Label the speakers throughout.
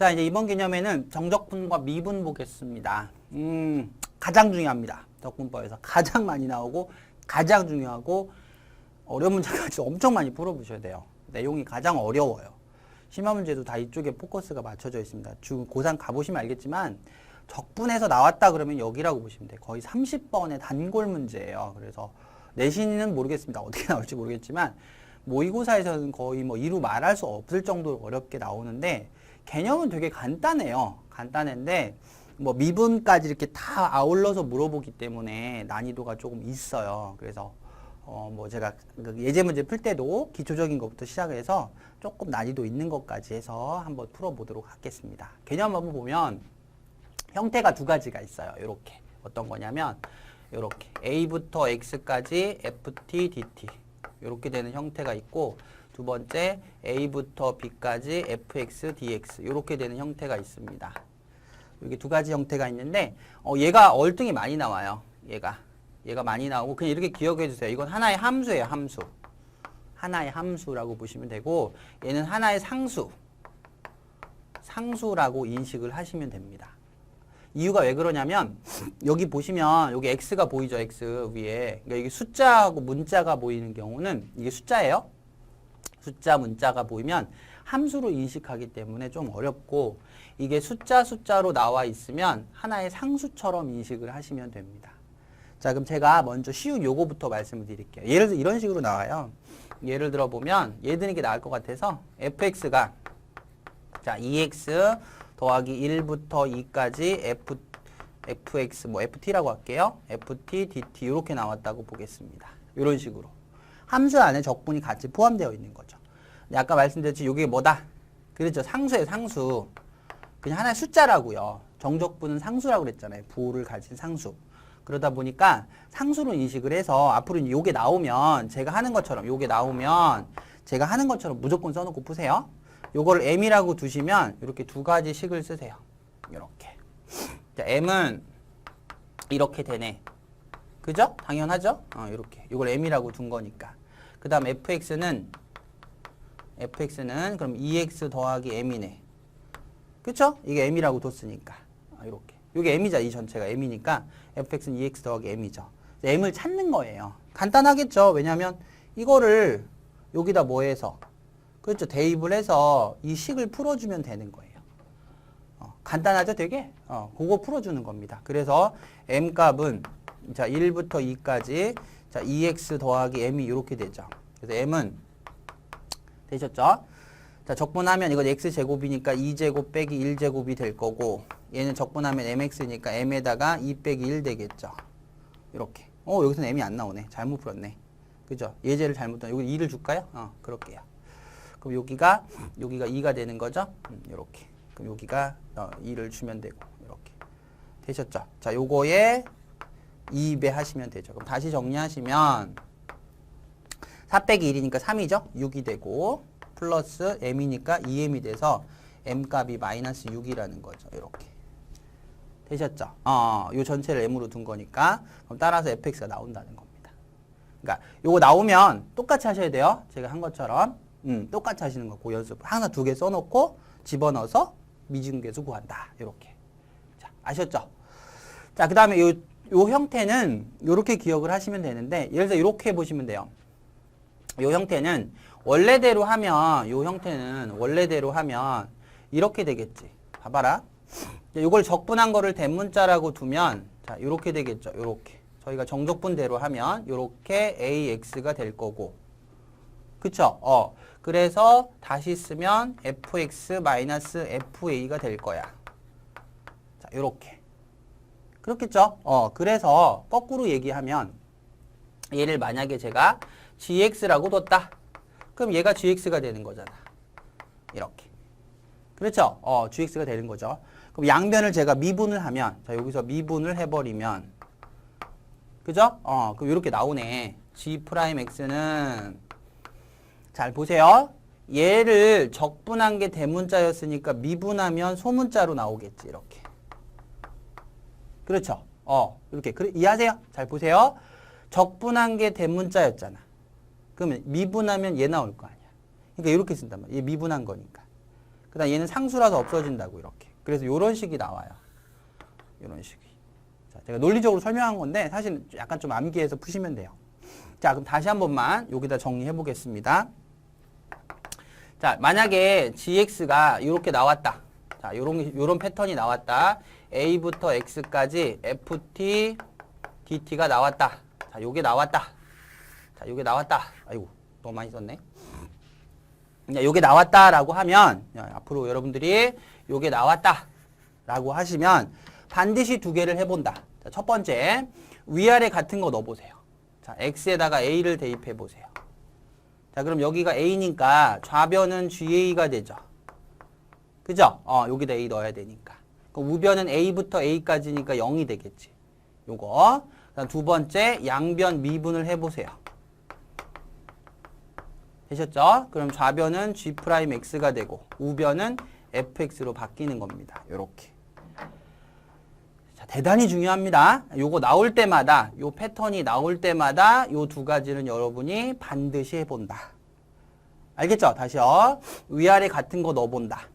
Speaker 1: 자, 이제 이번 개념에는 정적분과 미분 보겠습니다. 가장 중요합니다. 적분법에서 가장 많이 나오고 가장 중요하고 어려운 문제까지 엄청 많이 풀어보셔야 돼요. 내용이 가장 어려워요. 심화 문제도 다 이쪽에 포커스가 맞춰져 있습니다. 지금 고3 가보시면 알겠지만 적분에서 나왔다 그러면 여기라고 보시면 돼요. 거의 30번의 단골 문제예요. 그래서 내신은 모르겠습니다. 어떻게 나올지 모르겠지만 모의고사에서는 거의 뭐 이루 말할 수 없을 정도로 어렵게 나오는데 개념은 되게 간단해요. 간단한데 뭐 미분까지 이렇게 다 아울러서 물어보기 때문에 난이도가 조금 있어요. 그래서 뭐 제가 예제 문제 풀 때도 기초적인 것부터 시작해서 조금 난이도 있는 것까지 해서 한번 풀어보도록 하겠습니다. 개념 한번 보면 형태가 두 가지가 있어요. 이렇게 어떤 거냐면 이렇게 a부터 x까지 ft dt 이렇게 되는 형태가 있고 두 번째 a부터 b까지 fx dx 이렇게 되는 형태가 있습니다. 이렇게 두 가지 형태가 있는데 얘가 얼등이 많이 나와요. 얘가 많이 나오고 그냥 이렇게 기억해 주세요. 이건 하나의 함수예요. 함수. 하나의 함수라고 보시면 되고 얘는 하나의 상수라고 인식을 하시면 됩니다. 이유가 왜 그러냐면 여기 보시면 여기 x가 보이죠. x 위에. 그러니까 이게 숫자하고 문자가 보이는 경우는 이게 숫자예요. 숫자 문자가 보이면 함수로 인식하기 때문에 좀 어렵고 이게 숫자로 나와 있으면 하나의 상수처럼 인식을 하시면 됩니다. 자, 그럼 제가 먼저 쉬운 요거부터 말씀을 드릴게요. 예를 들어 이런 식으로 나와요. 예를 들어 보면 얘 드는 게 나을 것 같아서 fx가 자 2x 더하기 1부터 2까지 fx 뭐 ft라고 할게요. ft dt 이렇게 나왔다고 보겠습니다. 이런 식으로 함수 안에 적분이 같이 포함되어 있는 거죠. 근데 아까 말씀드렸지 이게 뭐다? 그렇죠. 상수예요. 상수. 그냥 하나의 숫자라고요. 정적분은 상수라고 그랬잖아요. 부호를 가진 상수. 그러다 보니까 상수로 인식을 해서 앞으로 요게 나오면 제가 하는 것처럼 무조건 써놓고 푸세요. 요거를 m이라고 두시면 이렇게 두 가지 식을 쓰세요. 이렇게. 자, m은 이렇게 되네. 그죠? 당연하죠? 이렇게. 요걸 m이라고 둔 거니까. 그 다음 fx는 그럼 2x 더하기 m이네. 그쵸? 이게 m이라고 뒀으니까. 이렇게. 이게 m이자 이 전체가 m이니까 fx는 2x 더하기 m이죠. m을 찾는 거예요. 간단하겠죠? 왜냐면 이거를 여기다 뭐 해서 그렇죠. 대입을 해서 이 식을 풀어주면 되는 거예요. 간단하죠? 되게? 그거 풀어주는 겁니다. 그래서 m 값은 자 1부터 2까지 자 2x 더하기 m이 이렇게 되죠. 그래서 m은 되셨죠? 자 적분하면 이건 x제곱이니까 2제곱 빼기 1제곱이 될 거고 얘는 적분하면 mx니까 m에다가 2 빼기 1 되겠죠. 이렇게. 여기서는 m이 안 나오네. 잘못 풀었네. 그죠? 예제를 잘못 던 여기 2를 줄까요? 그럴게요. 그럼 여기가 2가 되는 거죠? 이렇게. 그럼 여기가 2를 주면 되고 이렇게. 되셨죠? 자, 요거에 2배 하시면 되죠. 그럼 다시 정리하시면 4 빼기 1이니까 3이죠? 6이 되고 플러스 m이니까 2m이 돼서 m 값이 마이너스 6이라는 거죠. 이렇게. 되셨죠? 요 전체를 m으로 둔 거니까 그럼 따라서 fx가 나온다는 겁니다. 그러니까 요거 나오면 똑같이 하셔야 돼요. 제가 한 것처럼 똑같이 하시는 거 그 연습 항상 두 개 써놓고 집어넣어서 미지근계수 구한다. 이렇게. 자, 아셨죠? 자, 그 다음에 요 형태는 요렇게 기억을 하시면 되는데 예를 들어 이렇게 보시면 돼요. 요 형태는 원래대로 하면 이렇게 되겠지. 봐봐라. 요걸 적분한 거를 대문자라고 두면 자, 요렇게 되겠죠. 요렇게. 저희가 정적분대로 하면 요렇게 AX가 될 거고. 그쵸? 그래서 다시 쓰면 fx-fa가 될 거야. 자, 요렇게. 그렇겠죠? 그래서 거꾸로 얘기하면 얘를 만약에 제가 gx라고 뒀다. 그럼 얘가 gx가 되는 거잖아. 이렇게. 그렇죠? gx가 되는 거죠. 그럼 양변을 제가 미분을 하면 자, 여기서 미분을 해버리면 그죠? 그럼 이렇게 나오네. g'x는 잘 보세요. 얘를 적분한 게 대문자였으니까 미분하면 소문자로 나오겠지. 이렇게. 그렇죠? 이렇게. 이해하세요? 잘 보세요. 적분한 게 대문자였잖아. 그러면 미분하면 얘 나올 거 아니야. 그러니까 이렇게 쓴단 말이야. 얘 미분한 거니까. 그 다음 얘는 상수라서 없어진다고 이렇게. 그래서 요런 식이 나와요. 요런 식이. 자, 제가 논리적으로 설명한 건데 사실 약간 좀 암기해서 푸시면 돼요. 자, 그럼 다시 한 번만 여기다 정리해 보겠습니다. 자, 만약에 gx가 이렇게 나왔다. 자, 요런 패턴이 나왔다. a부터 x까지 ft, dt가 나왔다. 자, 요게 나왔다. 자, 요게 나왔다. 아이고, 너무 많이 썼네. 요게 나왔다라고 하면, 앞으로 여러분들이 요게 나왔다라고 하시면 반드시 두 개를 해본다. 자, 첫 번째, 위아래 같은 거 넣어보세요. 자, x에다가 a를 대입해 보세요. 자, 그럼 여기가 a니까 좌변은 ga가 되죠. 그죠? 여기다 a 넣어야 되니까. 그럼 우변은 a부터 a까지니까 0이 되겠지. 요거. 그다음 두 번째, 양변 미분을 해보세요. 되셨죠? 그럼 좌변은 g'x가 되고 우변은 fx로 바뀌는 겁니다. 요렇게. 자, 대단히 중요합니다. 요거 나올 때마다, 요 패턴이 나올 때마다 요 두 가지는 여러분이 반드시 해본다. 알겠죠? 다시요. 위아래 같은 거 넣어본다.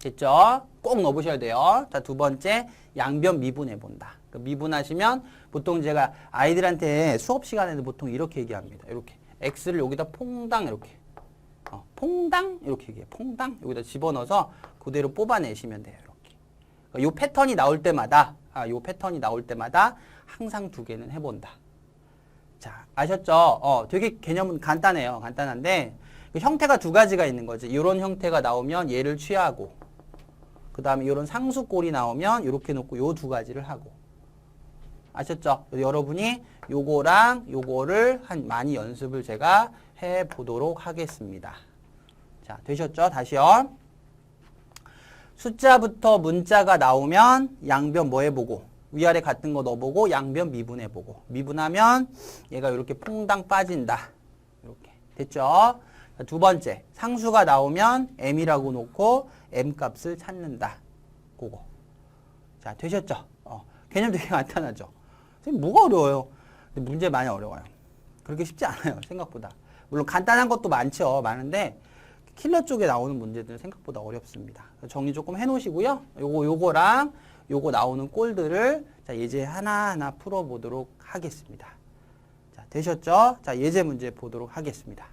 Speaker 1: 됐죠? 꼭 넣어보셔야 돼요. 자, 두 번째, 양변 미분해본다. 그 미분하시면 보통 제가 아이들한테 수업 시간에도 보통 이렇게 얘기합니다. 이렇게. x를 여기다 퐁당 이렇게. 퐁당? 이렇게 얘기해요. 퐁당? 여기다 집어넣어서 그대로 뽑아내시면 돼요. 이렇게. 요 패턴이 나올 때마다, 요 패턴이 나올 때마다 항상 두 개는 해본다. 자, 아셨죠? 되게 개념은 간단해요. 간단한데, 그 형태가 두 가지가 있는 거지. 이런 형태가 나오면 얘를 취하고, 그 다음에 이런 상수꼴이 나오면 이렇게 놓고 요 두 가지를 하고. 아셨죠? 여러분이 요거랑 요거를 많이 연습을 제가 해 보도록 하겠습니다. 자, 되셨죠? 다시요. 숫자부터 문자가 나오면 양변 뭐 해보고, 위아래 같은 거 넣어보고, 양변 미분해보고. 미분하면 얘가 이렇게 퐁당 빠진다. 이렇게. 됐죠? 자, 두 번째, 상수가 나오면 m이라고 놓고 m 값을 찾는다. 그거. 자, 되셨죠? 개념 되게 간단하죠? 선생님, 뭐가 어려워요? 근데 문제 많이 어려워요. 그렇게 쉽지 않아요, 생각보다. 물론 간단한 것도 많죠. 많은데 킬러 쪽에 나오는 문제들은 생각보다 어렵습니다. 정리 조금 해놓으시고요. 요거랑 요거 나오는 꼴들을 자, 예제 하나하나 풀어보도록 하겠습니다. 자, 되셨죠? 자, 예제 문제 보도록 하겠습니다.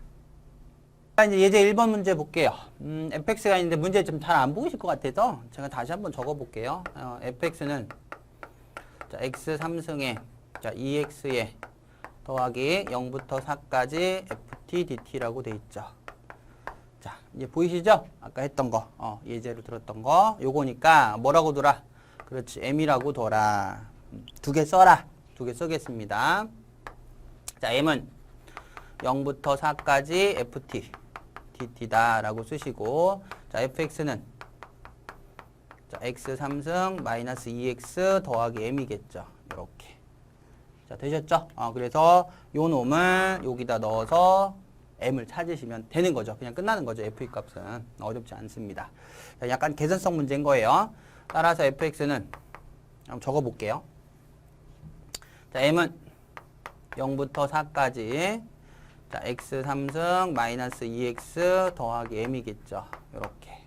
Speaker 1: 자, 이제 예제 1번 문제 볼게요. fx가 있는데 문제 좀 잘 안 보이실 것 같아서 제가 다시 한번 적어볼게요. fx는 자, x 3승에 자, 2x에 더하기 0부터 4까지 ft dt라고 돼 있죠. 자, 이제 보이시죠? 아까 했던 거, 예제로 들었던 거, 요거니까 뭐라고 둬라? 그렇지, m이라고 둬라. 두 개 써라. 두 개 쓰겠습니다. 자, m은 0부터 4까지 ft dt다라고 쓰시고, 자, fx는 자, x 3승 마이너스 2x 더하기 m이겠죠. 이렇게. 자, 되셨죠? 그래서 요 놈을 여기다 넣어서 m을 찾으시면 되는 거죠. 그냥 끝나는 거죠. f의 값은. 어렵지 않습니다. 자, 약간 계산성 문제인 거예요. 따라서 fx는 한번 적어볼게요. 자, m은 0부터 4까지 자, x 3승 마이너스 2x 더하기 m이겠죠. 이렇게.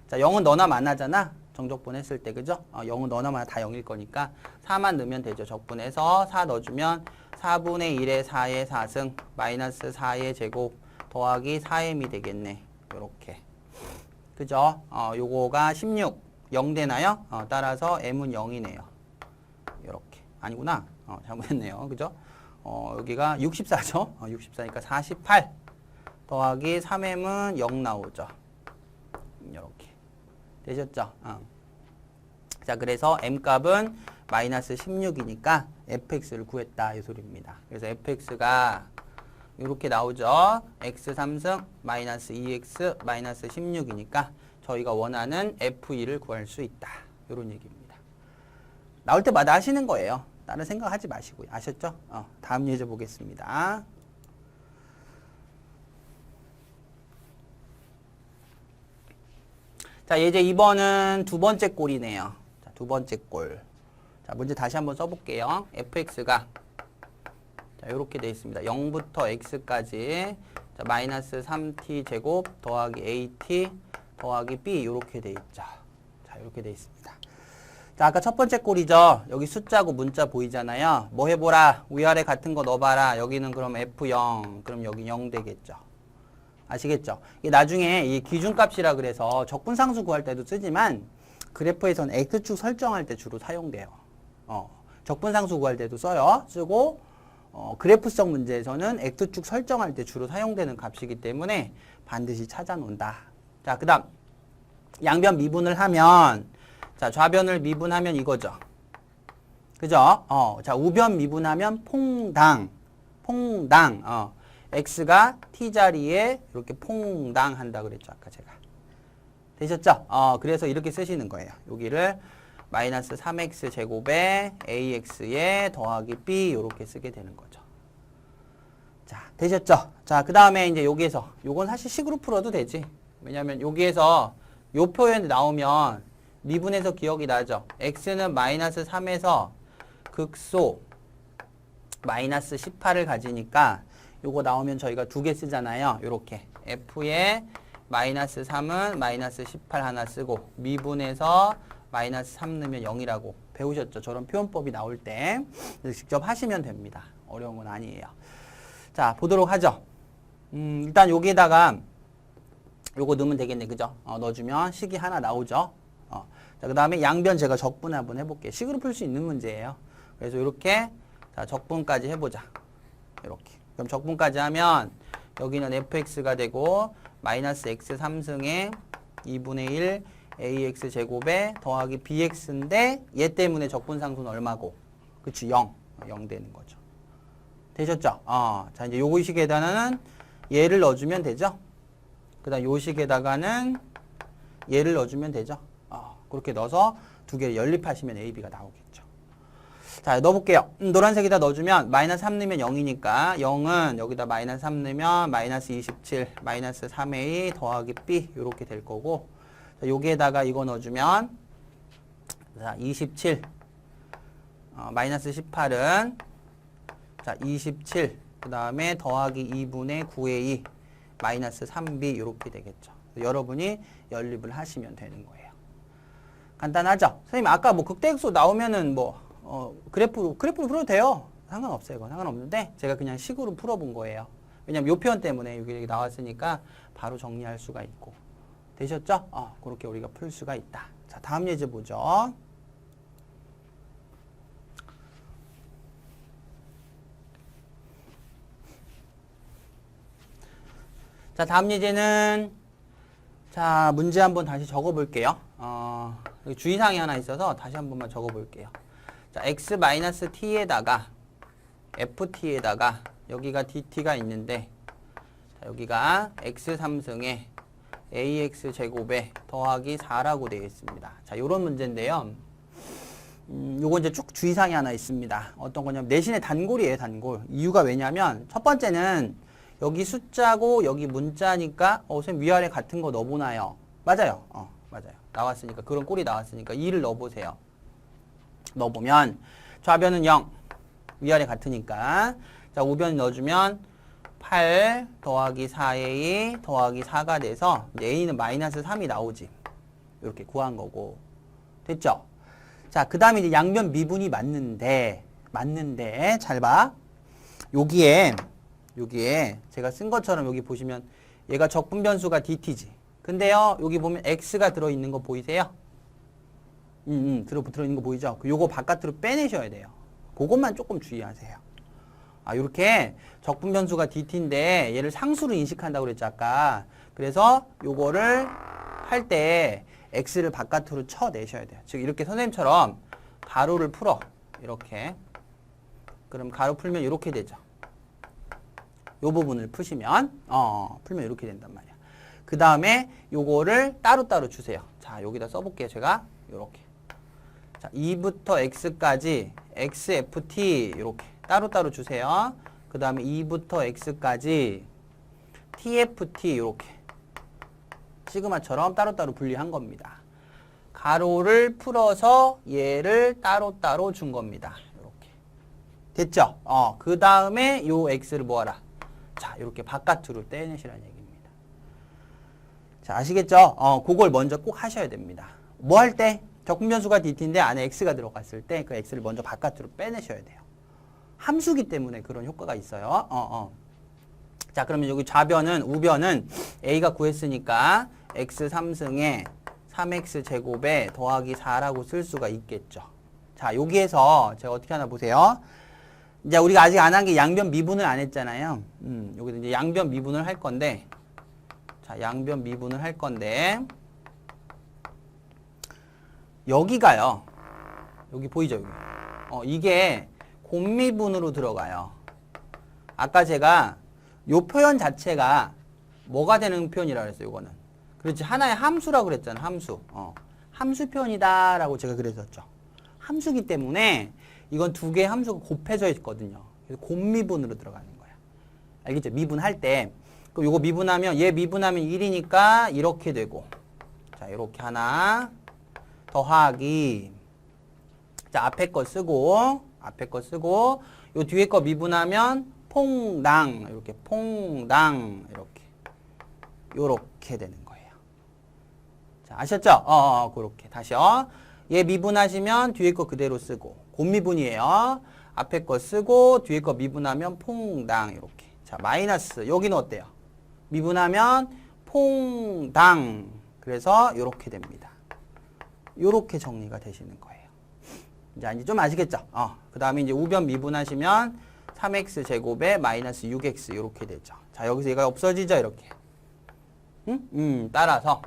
Speaker 1: 자, 0은 너나 만하잖아. 정적분 했을 때, 그죠? 0은 너나 만하 다 0일 거니까 4만 넣으면 되죠. 적분해서 4 넣어주면 4분의 1의 4의 4승 마이너스 4의 제곱 더하기 4m이 되겠네. 요렇게. 그죠? 요거가 16, 0 되나요? 따라서 m은 0이네요. 요렇게. 아니구나. 잘못했네요. 그죠? 여기가 64죠? 64니까 48 더하기 3m은 0 나오죠. 요렇게. 되셨죠? 자, 그래서 m값은 마이너스 16이니까 fx를 구했다. 이 소리입니다. 그래서 fx가 이렇게 나오죠. x 3승 마이너스 2x 마이너스 16이니까 저희가 원하는 f2를 구할 수 있다. 이런 얘기입니다. 나올 때마다 하시는 거예요. 다른 생각하지 마시고요. 아셨죠? 다음 예제 보겠습니다. 자, 예제 2번은 두 번째 꼴이네요. 자, 두 번째 꼴. 자, 문제 다시 한번 써볼게요. fx가 자, 이렇게 되어 있습니다. 0부터 x까지 자, 마이너스 3t 제곱 더하기 at 더하기 B 이렇게 돼 있죠. 자, 이렇게 돼 있습니다. 자, 아까 첫 번째 꼴이죠. 여기 숫자고 문자 보이잖아요. 뭐 해보라. 위아래 같은 거 넣어봐라. 여기는 그럼 F0. 그럼 여기 0 되겠죠. 아시겠죠? 이게 나중에 이 기준값이라 그래서 적분상수 구할 때도 쓰지만 그래프에선 X축 설정할 때 주로 사용돼요. 적분상수 구할 때도 써요. 쓰고 그래프성 문제에서는 X축 설정할 때 주로 사용되는 값이기 때문에 반드시 찾아 놓는다. 자, 그 다음 양변 미분을 하면 자, 좌변을 미분하면 이거죠. 그죠? 자, 우변 미분하면 퐁당. x가 t자리에 이렇게 퐁당 한다 그랬죠. 아까 제가. 되셨죠? 그래서 이렇게 쓰시는 거예요. 여기를 마이너스 3x 제곱에 ax에 더하기 b 이렇게 쓰게 되는 거죠. 자, 되셨죠? 자, 그 다음에 이제 여기에서 요건 사실 식으로 풀어도 되지. 왜냐면 여기에서 요 표현이 나오면 미분해서 기억이 나죠. x는 마이너스 3에서 극소 마이너스 18을 가지니까 요거 나오면 저희가 두 개 쓰잖아요. 요렇게 f에 마이너스 3은 마이너스 18 하나 쓰고 미분해서 마이너스 3 넣으면 0이라고 배우셨죠. 저런 표현법이 나올 때 직접 하시면 됩니다. 어려운 건 아니에요. 자, 보도록 하죠. 일단 여기에다가 요거 넣으면 되겠네. 그죠? 넣어주면 식이 하나 나오죠. 자, 그 다음에 양변 제가 적분 한번 해볼게요. 식으로 풀 수 있는 문제예요. 그래서 이렇게 자, 적분까지 해보자. 이렇게. 그럼 적분까지 하면 여기는 fx가 되고 마이너스 x 3승에 2분의 1 ax 제곱에 더하기 bx인데 얘 때문에 적분상수는 얼마고? 그치, 0. 0 되는 거죠. 되셨죠? 자, 이제 요거 식에다가는 얘를 넣어주면 되죠. 그 다음 요 식에다가는 얘를 넣어주면 되죠. 그렇게 넣어서 두 개를 연립하시면 AB가 나오겠죠. 자, 넣어볼게요. 노란색에다 넣어주면 마이너스 3 넣으면 0이니까 0은 여기다 마이너스 3 넣으면 마이너스 27 마이너스 3A 더하기 B 이렇게 될 거고 자, 여기에다가 이거 넣어주면 자, 27 마이너스 18은 자, 27 그 다음에 더하기 2분의 9A 마이너스 3B 이렇게 되겠죠. 여러분이 연립을 하시면 되는 거예요. 간단하죠? 선생님 아까 뭐 극대극소 나오면은 뭐 그래프로 풀어도 돼요. 상관없어요. 이건 상관없는데 제가 그냥 식으로 풀어본 거예요. 왜냐면 요 표현 때문에 여기 나왔으니까 바로 정리할 수가 있고. 되셨죠? 그렇게 우리가 풀 수가 있다. 자, 다음 예제 보죠. 자, 다음 예제는 자, 문제 한번 다시 적어 볼게요. 여기 주의사항이 하나 있어서 다시 한 번만 적어 볼게요. 자, x-t에다가 ft에다가 여기가 dt가 있는데 자, 여기가 x 3승에 ax 제곱에 더하기 4라고 되어 있습니다. 자, 요런 문제인데요. 요거 이제 쭉 주의사항이 하나 있습니다. 어떤 거냐면 내신의 단골이에요, 단골. 이유가 왜냐면 첫 번째는 여기 숫자고 여기 문자니까 선생님 위아래 같은 거 넣어보나요? 맞아요. 맞아요. 나왔으니까 그런 꼴이 나왔으니까 2를 넣어보세요. 넣어보면 좌변은 0 위아래 같으니까 자, 우변 넣어주면 8 더하기 4a 더하기 4가 돼서 이제 a는 마이너스 3이 나오지. 이렇게 구한 거고 됐죠? 자, 그 다음에 이제 양변 미분이 맞는데 잘 봐. 여기에 제가 쓴 것처럼 여기 보시면 얘가 적분 변수가 dt지. 근데요, 여기 보면 x가 들어있는 거 보이세요? 들어있는 거 보이죠? 요거 바깥으로 빼내셔야 돼요. 그것만 조금 주의하세요. 요렇게 적분 변수가 dt인데 얘를 상수로 인식한다고 그랬죠, 아까. 그래서 요거를 할 때 x를 바깥으로 쳐내셔야 돼요. 즉, 이렇게 선생님처럼 가로를 풀어. 이렇게. 그럼 가로 풀면 이렇게 되죠. 요 부분을 푸시면, 풀면 이렇게 된단 말이야. 그 다음에 요거를 따로따로 주세요. 자, 여기다 써볼게요, 제가. 요렇게. 자, 2부터 x까지 xft 이렇게 따로따로 주세요. 그 다음에 2부터 x까지 tft 이렇게 시그마처럼 따로따로 분리한 겁니다. 가로를 풀어서 얘를 따로따로 준 겁니다. 이렇게 됐죠? 그 다음에 요 x를 뭐하라? 자, 이렇게 바깥으로 떼내시라는 얘기입니다. 자, 아시겠죠? 그걸 먼저 꼭 하셔야 됩니다. 뭐 할 때? 적분변수가 dt인데 안에 x가 들어갔을 때 그 x를 먼저 바깥으로 빼내셔야 돼요. 함수기 때문에 그런 효과가 있어요. 자, 그러면 여기 좌변은, 우변은 a가 구했으니까 x 3승에 3x 제곱에 더하기 4라고 쓸 수가 있겠죠. 자, 여기에서 제가 어떻게 하나 보세요. 이제 우리가 아직 안 한 게 양변 미분을 안 했잖아요. 여기서 이제 양변 미분을 할 건데, 자, 양변 미분을 할 건데, 여기가요. 여기 보이죠? 여기. 이게 곱미분으로 들어가요. 아까 제가 요 표현 자체가 뭐가 되는 표현이라고 그랬어요, 이거는. 그렇지. 하나의 함수라고 그랬잖아, 함수. 함수 표현이다라고 제가 그랬었죠. 함수기 때문에 이건 두 개의 함수가 곱해져 있거든요. 그래서 곱미분으로 들어가는 거야. 알겠죠? 미분할 때. 그럼 요거 미분하면, 얘 미분하면 1이니까 이렇게 되고. 자, 이렇게 하나. 더하기. 자, 앞에 거 쓰고, 요 뒤에 거 미분하면 퐁당. 이렇게 퐁당. 요렇게 되는 거예요. 자, 아셨죠? 그렇게. 다시요. 얘 미분하시면 뒤에 거 그대로 쓰고. 곱미분이에요. 앞에 거 쓰고, 뒤에 거 미분하면 퐁당. 이렇게. 자, 마이너스. 여기는 어때요? 미분하면 퐁당. 그래서 요렇게 됩니다. 요렇게 정리가 되시는 거예요. 이제 좀 아시겠죠? 그 다음에 이제 우변 미분하시면 3x 제곱에 마이너스 6x 요렇게 되죠. 자, 여기서 얘가 없어지죠? 이렇게. 따라서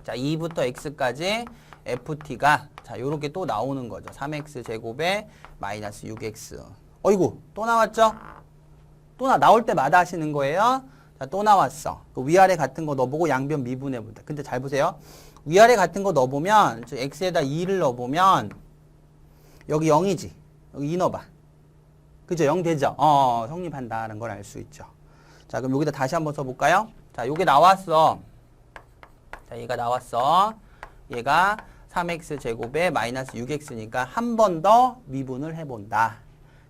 Speaker 1: 자, 2부터 x까지 ft가 자, 요렇게 또 나오는 거죠. 3x 제곱에 마이너스 6x. 어이구, 또 나왔죠? 또 나올 때마다 하시는 거예요. 자, 또 나왔어. 그 위아래 같은 거 넣어보고 양변 미분해본다. 근데 잘 보세요. 위아래 같은 거 넣어보면, x에다 2를 넣어보면, 여기 0이지. 여기 2 넣어봐. 그죠? 0 되죠? 성립한다는 걸 알 수 있죠. 자, 그럼 여기다 다시 한번 써볼까요? 자, 요게 나왔어. 자, 얘가 나왔어. 얘가 3x 제곱에 마이너스 6x니까 한 번 더 미분을 해본다.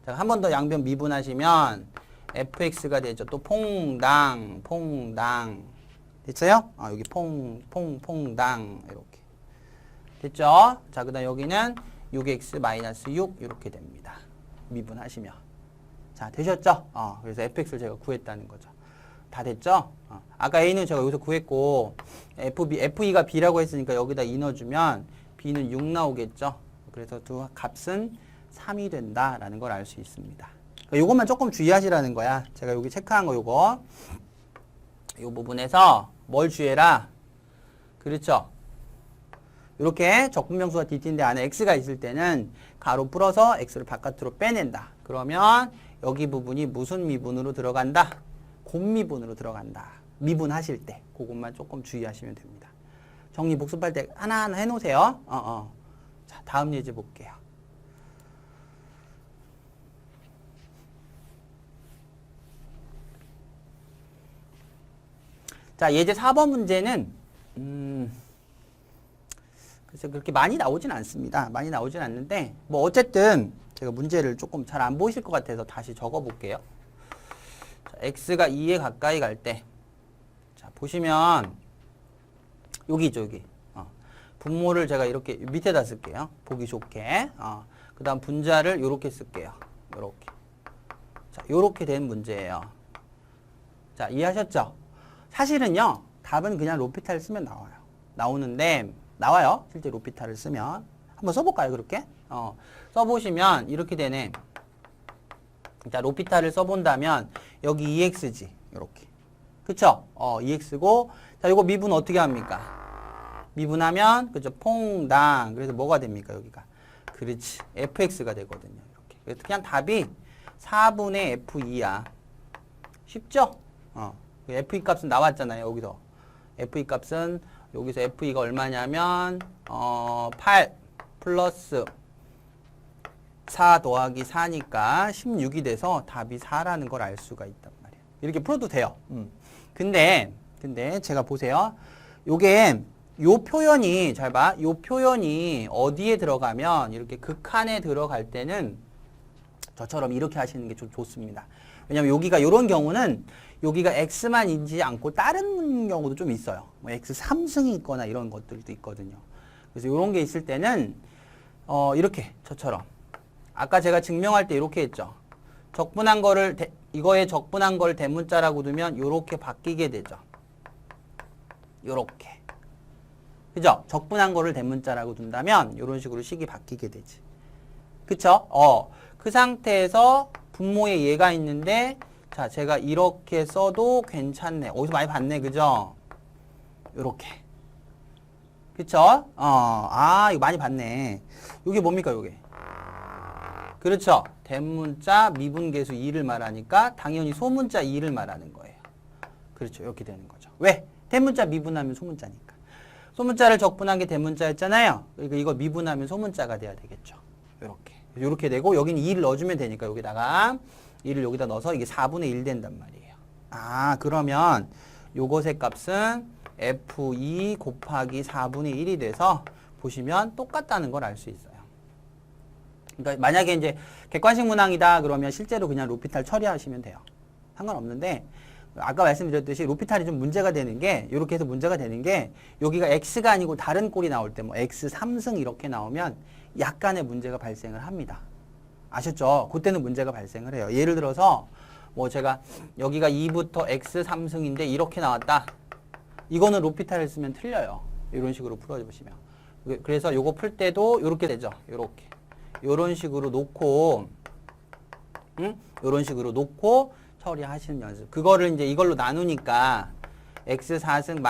Speaker 1: 자, 한 번 더 양변 미분하시면 fx가 되죠. 또 퐁당. 됐어요? 여기 퐁당. 이렇게. 됐죠? 자, 그 다음 여기는 6x 마이너스 6 이렇게 됩니다. 미분하시면. 자, 되셨죠? 그래서 fx를 제가 구했다는 거죠. 다 됐죠? 아까 a는 제가 여기서 구했고 fe가 b라고 했으니까 여기다 2 넣어주면 b는 6 나오겠죠? 그래서 두 값은 3이 된다라는 걸 알 수 있습니다. 요것만 조금 주의하시라는 거야. 제가 여기 체크한 거 요거. 요 부분에서 뭘 주의해라? 그렇죠? 이렇게 적분명수가 dt인데 안에 x가 있을 때는 가로 풀어서 x를 바깥으로 빼낸다. 그러면 여기 부분이 무슨 미분으로 들어간다? 곱미분으로 들어간다. 미분하실 때 그것만 조금 주의하시면 됩니다. 정리 복습할 때 하나하나 해놓으세요. 자, 다음 예제 볼게요. 자, 예제 4번 문제는 글쎄 그렇게 많이 나오진 않습니다. 많이 나오진 않는데 뭐 어쨌든 제가 문제를 조금 잘 안 보이실 것 같아서 다시 적어 볼게요. 자, x가 2에 가까이 갈 때 자, 보시면 여기죠, 여기. 분모를 제가 이렇게 밑에다 쓸게요. 보기 좋게. 그 다음 분자를 이렇게 쓸게요. 요렇게. 자, 요렇게 된 문제예요. 자, 이해하셨죠? 사실은요, 답은 그냥 로피탈을 쓰면 나와요. 나와요. 실제 로피탈을 쓰면. 한번 써볼까요, 그렇게? 써보시면 이렇게 되네. 자, 로피탈을 써본다면, 여기 2x지. 요렇게. 그쵸? 2x고, 자, 요거 미분 어떻게 합니까? 미분하면, 그죠? 퐁당. 그래서 뭐가 됩니까, 여기가? 그렇지. fx가 되거든요. 이렇게. 그래서 그냥 답이 4분의 f2야. 쉽죠? fe 값은 나왔잖아요, 여기서. fe 값은, 여기서 fe가 얼마냐면, 8 플러스 4 더하기 4니까 16이 돼서 답이 4라는 걸 알 수가 있단 말이에요. 이렇게 풀어도 돼요. 근데 제가 보세요. 요게, 요 표현이, 잘 봐. 요 표현이 어디에 들어가면, 이렇게 극한에 들어갈 때는 저처럼 이렇게 하시는 게 좀 좋습니다. 왜냐면 여기가 이런 경우는 여기가 x만 있지 않고 다른 경우도 좀 있어요. 뭐 x 3승이 있거나 이런 것들도 있거든요. 그래서 이런 게 있을 때는 이렇게 저처럼 아까 제가 증명할 때 이렇게 했죠. 적분한 거를 이거에 적분한 걸 대문자라고 두면 이렇게 바뀌게 되죠. 요렇게. 그죠? 적분한 거를 대문자라고 둔다면 이런 식으로 식이 바뀌게 되지. 그쵸? 그 상태에서 분모에 얘가 있는데 자, 제가 이렇게 써도 괜찮네. 어디서 많이 봤네. 그죠? 요렇게. 그쵸? 이거 많이 봤네. 요게 뭡니까, 요게? 그렇죠. 대문자 미분계수 2를 말하니까 당연히 소문자 2를 말하는 거예요. 그렇죠. 이렇게 되는 거죠. 왜? 대문자 미분하면 소문자니까. 소문자를 적분한 게 대문자였잖아요. 그러니까 이거 미분하면 소문자가 돼야 되겠죠. 이렇게. 이렇게 되고 여기는 2를 넣어주면 되니까 여기다가 2를 여기다 넣어서 이게 4분의 1 된단 말이에요. 그러면 요것의 값은 F2 곱하기 4분의 1이 돼서 보시면 똑같다는 걸 알 수 있어요. 그러니까 만약에 이제 객관식 문항이다 그러면 실제로 그냥 로피탈 처리하시면 돼요. 상관없는데 아까 말씀드렸듯이 로피탈이 좀 문제가 되는 게 이렇게 해서 문제가 되는 게 여기가 x가 아니고 다른 꼴이 나올 때 뭐 x 3승 이렇게 나오면 약간의 문제가 발생을 합니다. 아셨죠? 그때는 문제가 발생을 해요. 예를 들어서 뭐 제가 여기가 2부터 x 3승인데 이렇게 나왔다. 이거는 로피탈을 쓰면 틀려요. 이런 식으로 풀어보시면. 그래서 요거 풀 때도 이렇게 되죠. 이렇게. 요런 식으로 놓고 요런 식으로 놓고 처리하시는 연습. 그거를 이제 이걸로 나누니까 x4승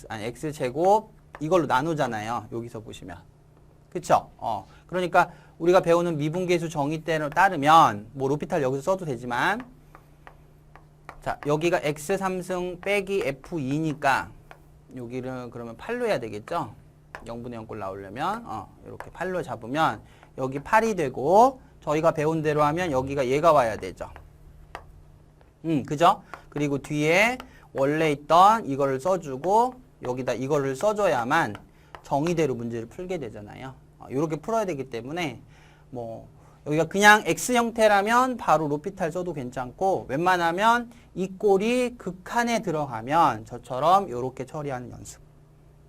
Speaker 1: x제곱 이걸로 나누잖아요. 여기서 보시면. 그쵸? 그러니까 우리가 배우는 미분계수 정의대로 따르면 뭐 로피탈 여기서 써도 되지만 자, 여기가 x3승 빼기 f2니까 여기를 그러면 8로 해야 되겠죠? 0분의 0꼴 나오려면 이렇게 8로 잡으면 여기 8이 되고 저희가 배운 대로 하면 여기가 얘가 와야 되죠. 그죠? 그리고 뒤에 원래 있던 이거를 써주고 여기다 이거를 써줘야만 정의대로 문제를 풀게 되잖아요. 이렇게 풀어야 되기 때문에 뭐 여기가 그냥 X 형태라면 바로 로피탈 써도 괜찮고 웬만하면 이 꼴이 극한에 들어가면 저처럼 이렇게 처리하는 연습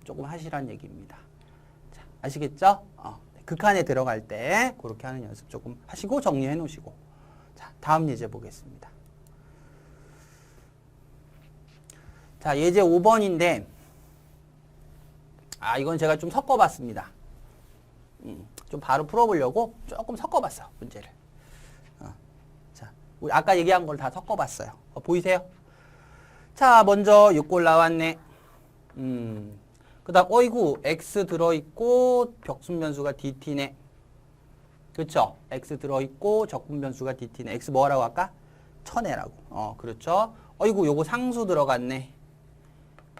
Speaker 1: 조금 하시라는 얘기입니다. 자, 아시겠죠? 극한에 들어갈 때 그렇게 하는 연습 조금 하시고 정리해 놓으시고 자, 다음 예제 보겠습니다. 자, 예제 5번인데 이건 제가 좀 섞어봤습니다. 좀 바로 풀어보려고 조금 섞어봤어요, 문제를. 자, 우리 아까 얘기한 걸 다 섞어봤어요. 보이세요? 자, 먼저 6골 나왔네. 그 다음, 어이구, x 들어있고, 벽순변수가 dt네. 그쵸? x 들어있고, 적분변수가 dt네. x 뭐라고 할까? 천해라고. 그렇죠? 어이구, 요거 상수 들어갔네.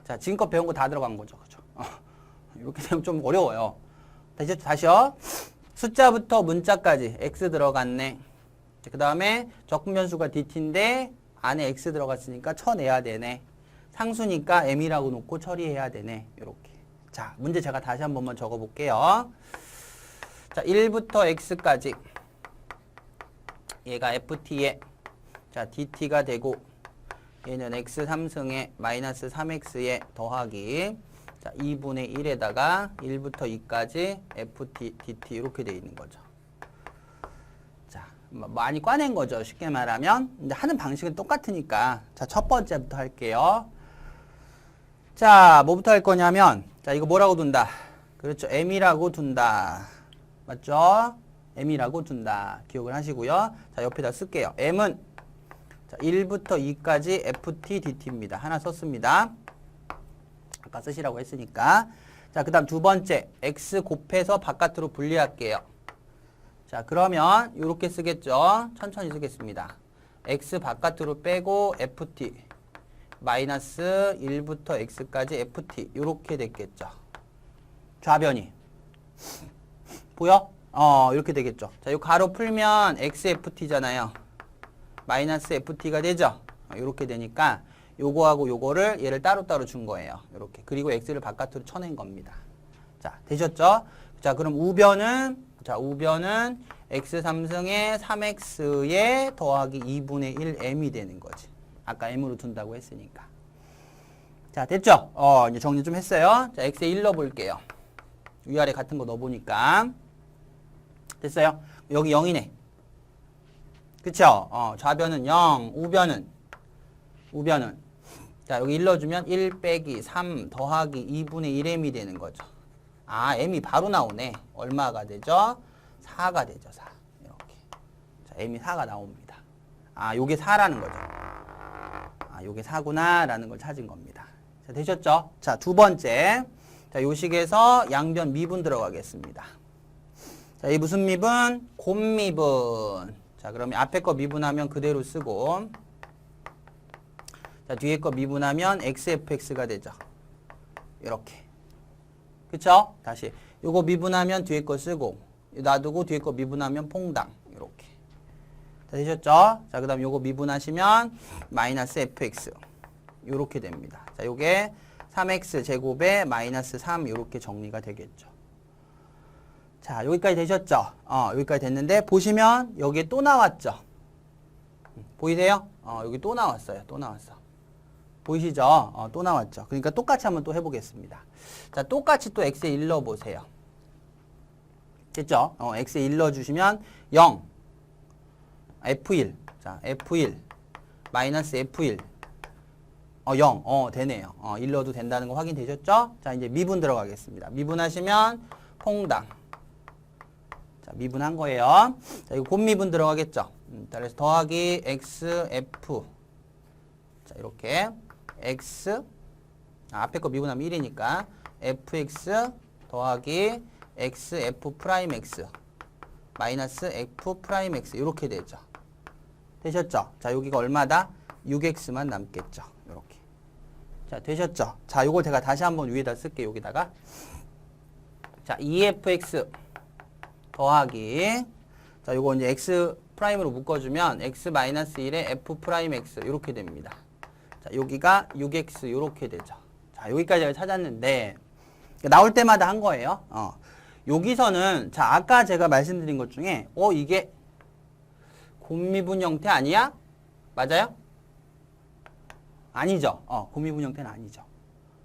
Speaker 1: 자, 지금껏 배운 거 다 들어간 거죠. 그죠? 이렇게 되면 좀 어려워요. 다시요. 숫자부터 문자까지 x 들어갔네. 그 다음에 적분변수가 dt인데 안에 x 들어갔으니까 쳐내야 되네. 상수니까 m이라고 놓고 처리해야 되네. 이렇게. 자, 문제 제가 다시 한 번만 적어볼게요. 자, 1부터 x까지 얘가 ft에 자 dt가 되고 얘는 x 3승에 마이너스 3x에 더하기 자 2분의 1에다가 1부터 2까지 ft, dt 이렇게 돼 있는 거죠. 자, 많이 꽈낸 거죠. 쉽게 말하면. 근데 하는 방식은 똑같으니까 자, 첫 번째부터 할게요. 자, 뭐부터 할 거냐면 자, 이거 뭐라고 둔다? 그렇죠. m이라고 둔다. 맞죠? m이라고 둔다. 기억을 하시고요. 자, 옆에다 쓸게요. m은 자, 1부터 2까지 ft, dt입니다. 하나 썼습니다. 아까 쓰시라고 했으니까. 자, 그 다음 두 번째 x 곱해서 바깥으로 분리할게요. 자, 그러면 이렇게 쓰겠죠. 천천히 쓰겠습니다. x 바깥으로 빼고 ft 마이너스 1부터 x까지 ft 이렇게 됐겠죠. 좌변이 보여? 이렇게 되겠죠. 자, 이 가로 풀면 xft잖아요. 마이너스 ft가 되죠. 이렇게 되니까 요거하고 요거를 얘를 따로따로 준 거예요. 이렇게. 그리고 x를 바깥으로 쳐낸 겁니다. 자, 되셨죠? 자, 그럼 우변은 자, 우변은 x 3승에 3x에 더하기 2분의 1 m이 되는 거지. 아까 m으로 둔다고 했으니까. 자, 됐죠? 이제 정리 좀 했어요. 자, x에 1 넣어볼게요. 위아래 같은 거 넣어보니까. 됐어요? 여기 0이네. 그쵸? 좌변은 0, 우변은. 자, 여기 1 넣어주면 1 빼기 3 더하기 2분의 1m이 되는 거죠. 아, m이 바로 나오네. 얼마가 되죠? 4가 되죠, 4. 이렇게. 자, m이 4가 나옵니다. 아, 요게 4라는 거죠. 아, 요게 4구나, 라는 걸 찾은 겁니다. 자, 되셨죠? 자, 두 번째. 자, 요 식에서 양변 미분 들어가겠습니다. 자, 이 무슨 미분? 곱미분. 자, 그러면 앞에 거 미분하면 그대로 쓰고, 자, 뒤에 거 미분하면 xfx가 되죠. 이렇게. 그쵸? 다시. 요거 미분하면 뒤에 거 쓰고, 놔두고 뒤에 거 미분하면 퐁당. 이렇게. 자, 되셨죠? 자, 그 다음 요거 미분하시면 마이너스 fx. 요렇게 됩니다. 자, 요게 3x 제곱에 마이너스 3 요렇게 정리가 되겠죠. 자, 여기까지 되셨죠? 여기까지 됐는데, 보시면 여기에 또 나왔죠? 보이세요? 여기 또 나왔어요. 또 나왔어. 보이시죠? 또 나왔죠? 그러니까 똑같이 한번 또 해보겠습니다. 자, 똑같이 또 x에 1 넣어보세요. 됐죠? x에 1 넣어주시면 0, f1. 자, f1, 마이너스 f1. 0. 되네요. 1 넣어도 된다는 거 확인되셨죠? 자, 이제 미분 들어가겠습니다. 미분하시면 퐁당. 자, 미분한 거예요. 자, 이거 곱미분 들어가겠죠? 그래서 더하기 x, f. 자, 이렇게. x. 앞에 거 미분하면 1이니까. fx 더하기 x, f 프라임 x. 마이너스 f 프라임 x. 이렇게 되죠. 되셨죠? 자, 여기가 얼마다? 6x만 남겠죠. 이렇게. 자, 되셨죠? 자, 요걸 제가 다시 한번 위에다 쓸게요. 여기다가. 자, 2fx 더하기. 자, 요거 이제 x 프라임으로 묶어주면 x 마이너스 1에 f 프라임 x. 이렇게 됩니다. 자, 여기가 6x 이렇게 되죠. 자, 여기까지 제가 찾았는데, 나올 때마다 한 거예요. 여기서는, 자, 아까 제가 말씀드린 것 중에, 이게 곱미분 형태 아니야? 맞아요? 아니죠. 곱미분 형태는 아니죠.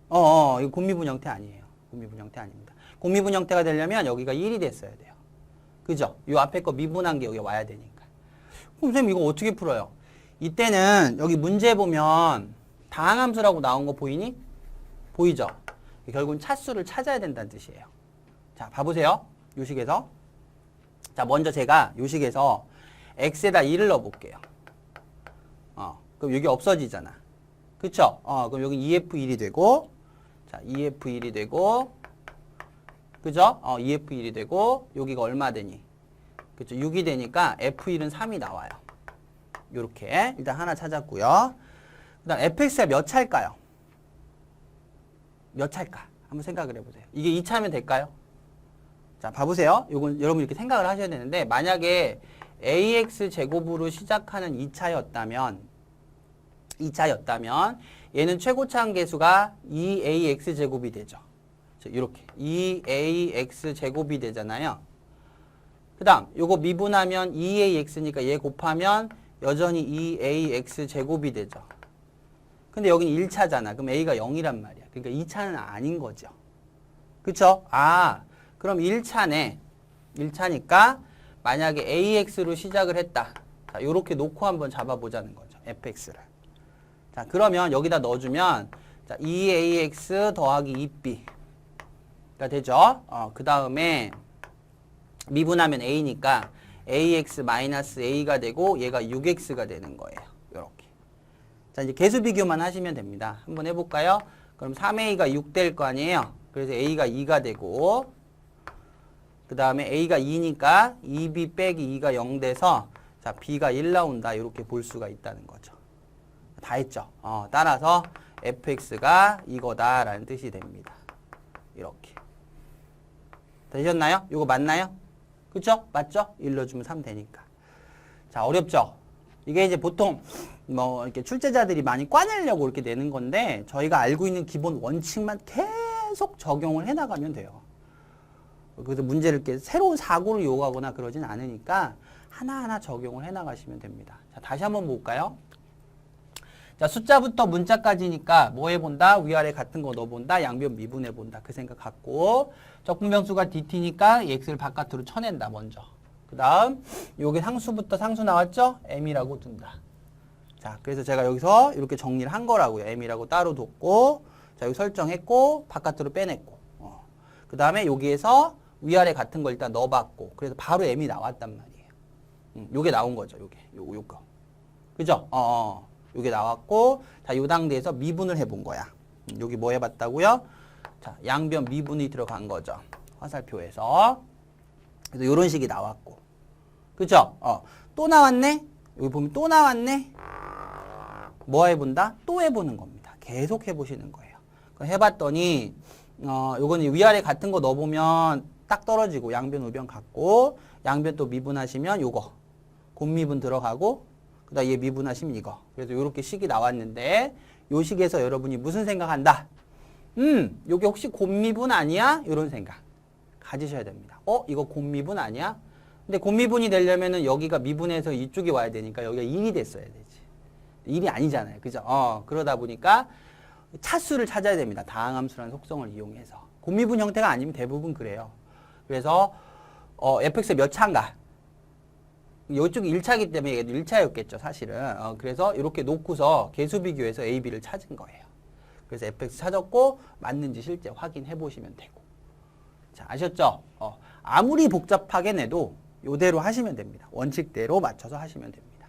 Speaker 1: 이거 곱미분 형태 아니에요. 곱미분 형태 아닙니다. 곱미분 형태가 되려면 여기가 1이 됐어야 돼요. 그죠? 요 앞에 거 미분한 게 여기 와야 되니까. 그럼 선생님 이거 어떻게 풀어요? 이때는 여기 문제 보면 다항함수라고 나온 거 보이니? 보이죠? 결국은 차수를 찾아야 된다는 뜻이에요. 자, 봐보세요. 요 식에서. 자, 먼저 제가 요 식에서 x에다 1을 넣어볼게요. 그럼 여기 없어지잖아. 그쵸? 그럼 여기 2f1이 되고, 자, 2f1이 되고, 그죠? 2f1이 되고, 여기가 얼마 되니? 그쵸? 6이 되니까 f1은 3이 나와요. 요렇게. 일단 하나 찾았고요. 그 다음 fx가 몇 차일까요? 몇 차일까? 한번 생각을 해보세요. 이게 2차면 될까요? 자, 봐보세요. 요건 여러분 이렇게 생각을 하셔야 되는데, 만약에 ax 제곱으로 시작하는 2차였다면 얘는 최고차 한계수가 2ax 제곱이 되죠. 이렇게 2ax 제곱이 되잖아요. 그 다음 요거 미분하면 2ax니까 얘 곱하면 여전히 2ax 제곱이 되죠. 근데 여긴 1차잖아. 그럼 a가 0이란 말이야. 그러니까 2차는 아닌 거죠. 그쵸? 그럼 1차네. 1차니까 만약에 AX로 시작을 했다. 자, 요렇게 놓고 한번 잡아보자는 거죠. FX를. 자, 그러면 여기다 넣어주면, 자, 2AX 더하기 2B가 되죠. 그 다음에 미분하면 A니까 AX 마이너스 A가 되고 얘가 6X가 되는 거예요. 요렇게. 자, 이제 개수 비교만 하시면 됩니다. 한번 해볼까요? 그럼 3A가 6 될 거 아니에요? 그래서 A가 2가 되고, 그 다음에 A가 2니까 2B 빼기 2가 0 돼서, 자, B가 1 나온다. 이렇게 볼 수가 있다는 거죠. 다 했죠. 따라서 fx가 이거다라는 뜻이 됩니다. 이렇게. 되셨나요? 이거 맞나요? 그쵸? 맞죠? 1 넣어주면 3 되니까. 자, 어렵죠? 이게 이제 보통 이렇게 출제자들이 많이 꽈내려고 이렇게 내는 건데, 저희가 알고 있는 기본 원칙만 계속 적용을 해나가면 돼요. 그래서 문제를 이렇게 새로운 사고를 요구하거나 그러진 않으니까 하나하나 적용을 해나가시면 됩니다. 자, 다시 한번 볼까요? 자, 숫자부터 문자까지니까 뭐 해본다? 위아래 같은 거 넣어본다. 양변 미분해본다. 그 생각 갖고 적분병수가 dt니까 이 x를 바깥으로 쳐낸다. 먼저. 그 다음 여기 상수부터 상수 나왔죠? m이라고 둔다. 자, 그래서 제가 여기서 이렇게 정리를 한 거라고요. m이라고 따로 뒀고 자, 여기 설정했고 바깥으로 빼냈고 그 다음에 여기에서 위아래 같은 걸 일단 넣어봤고 그래서 바로 m이 나왔단 말이에요. 요게 나온 거죠. 요거. 그죠? 요게 나왔고 자, 요 당대에서 미분을 해본 거야. 여기 뭐 해봤다고요? 자, 양변 미분이 들어간 거죠. 화살표에서. 그래서 요런 식이 나왔고. 그죠? 또 나왔네? 여기 보면 또 나왔네? 뭐 해본다? 또 해보는 겁니다. 계속 해보시는 거예요. 해봤더니 요거는 위아래 같은 거 넣어보면 딱 떨어지고 양변 우변 같고 양변 또 미분하시면 요거 곱미분 들어가고 그 다음 얘 미분하시면 이거. 그래서 요렇게 식이 나왔는데 요 식에서 여러분이 무슨 생각한다? 요게 혹시 곱미분 아니야? 요런 생각 가지셔야 됩니다. 이거 곱미분 아니야? 근데 곱미분이 되려면은 여기가 미분해서 이쪽이 와야 되니까 여기가 1이 됐어야 되지. 1이 아니잖아요. 그죠? 그러다 보니까 차수를 찾아야 됩니다. 다항함수라는 속성을 이용해서. 곱미분 형태가 아니면 대부분 그래요. 그래서 fx의 몇 차인가? 이쪽이 1차이기 때문에 얘도 1차였겠죠, 사실은. 그래서 이렇게 놓고서 개수 비교해서 A, B를 찾은 거예요. 그래서 fx 찾았고 맞는지 실제 확인해 보시면 되고. 자, 아셨죠? 아무리 복잡하게 내도 이대로 하시면 됩니다. 원칙대로 맞춰서 하시면 됩니다.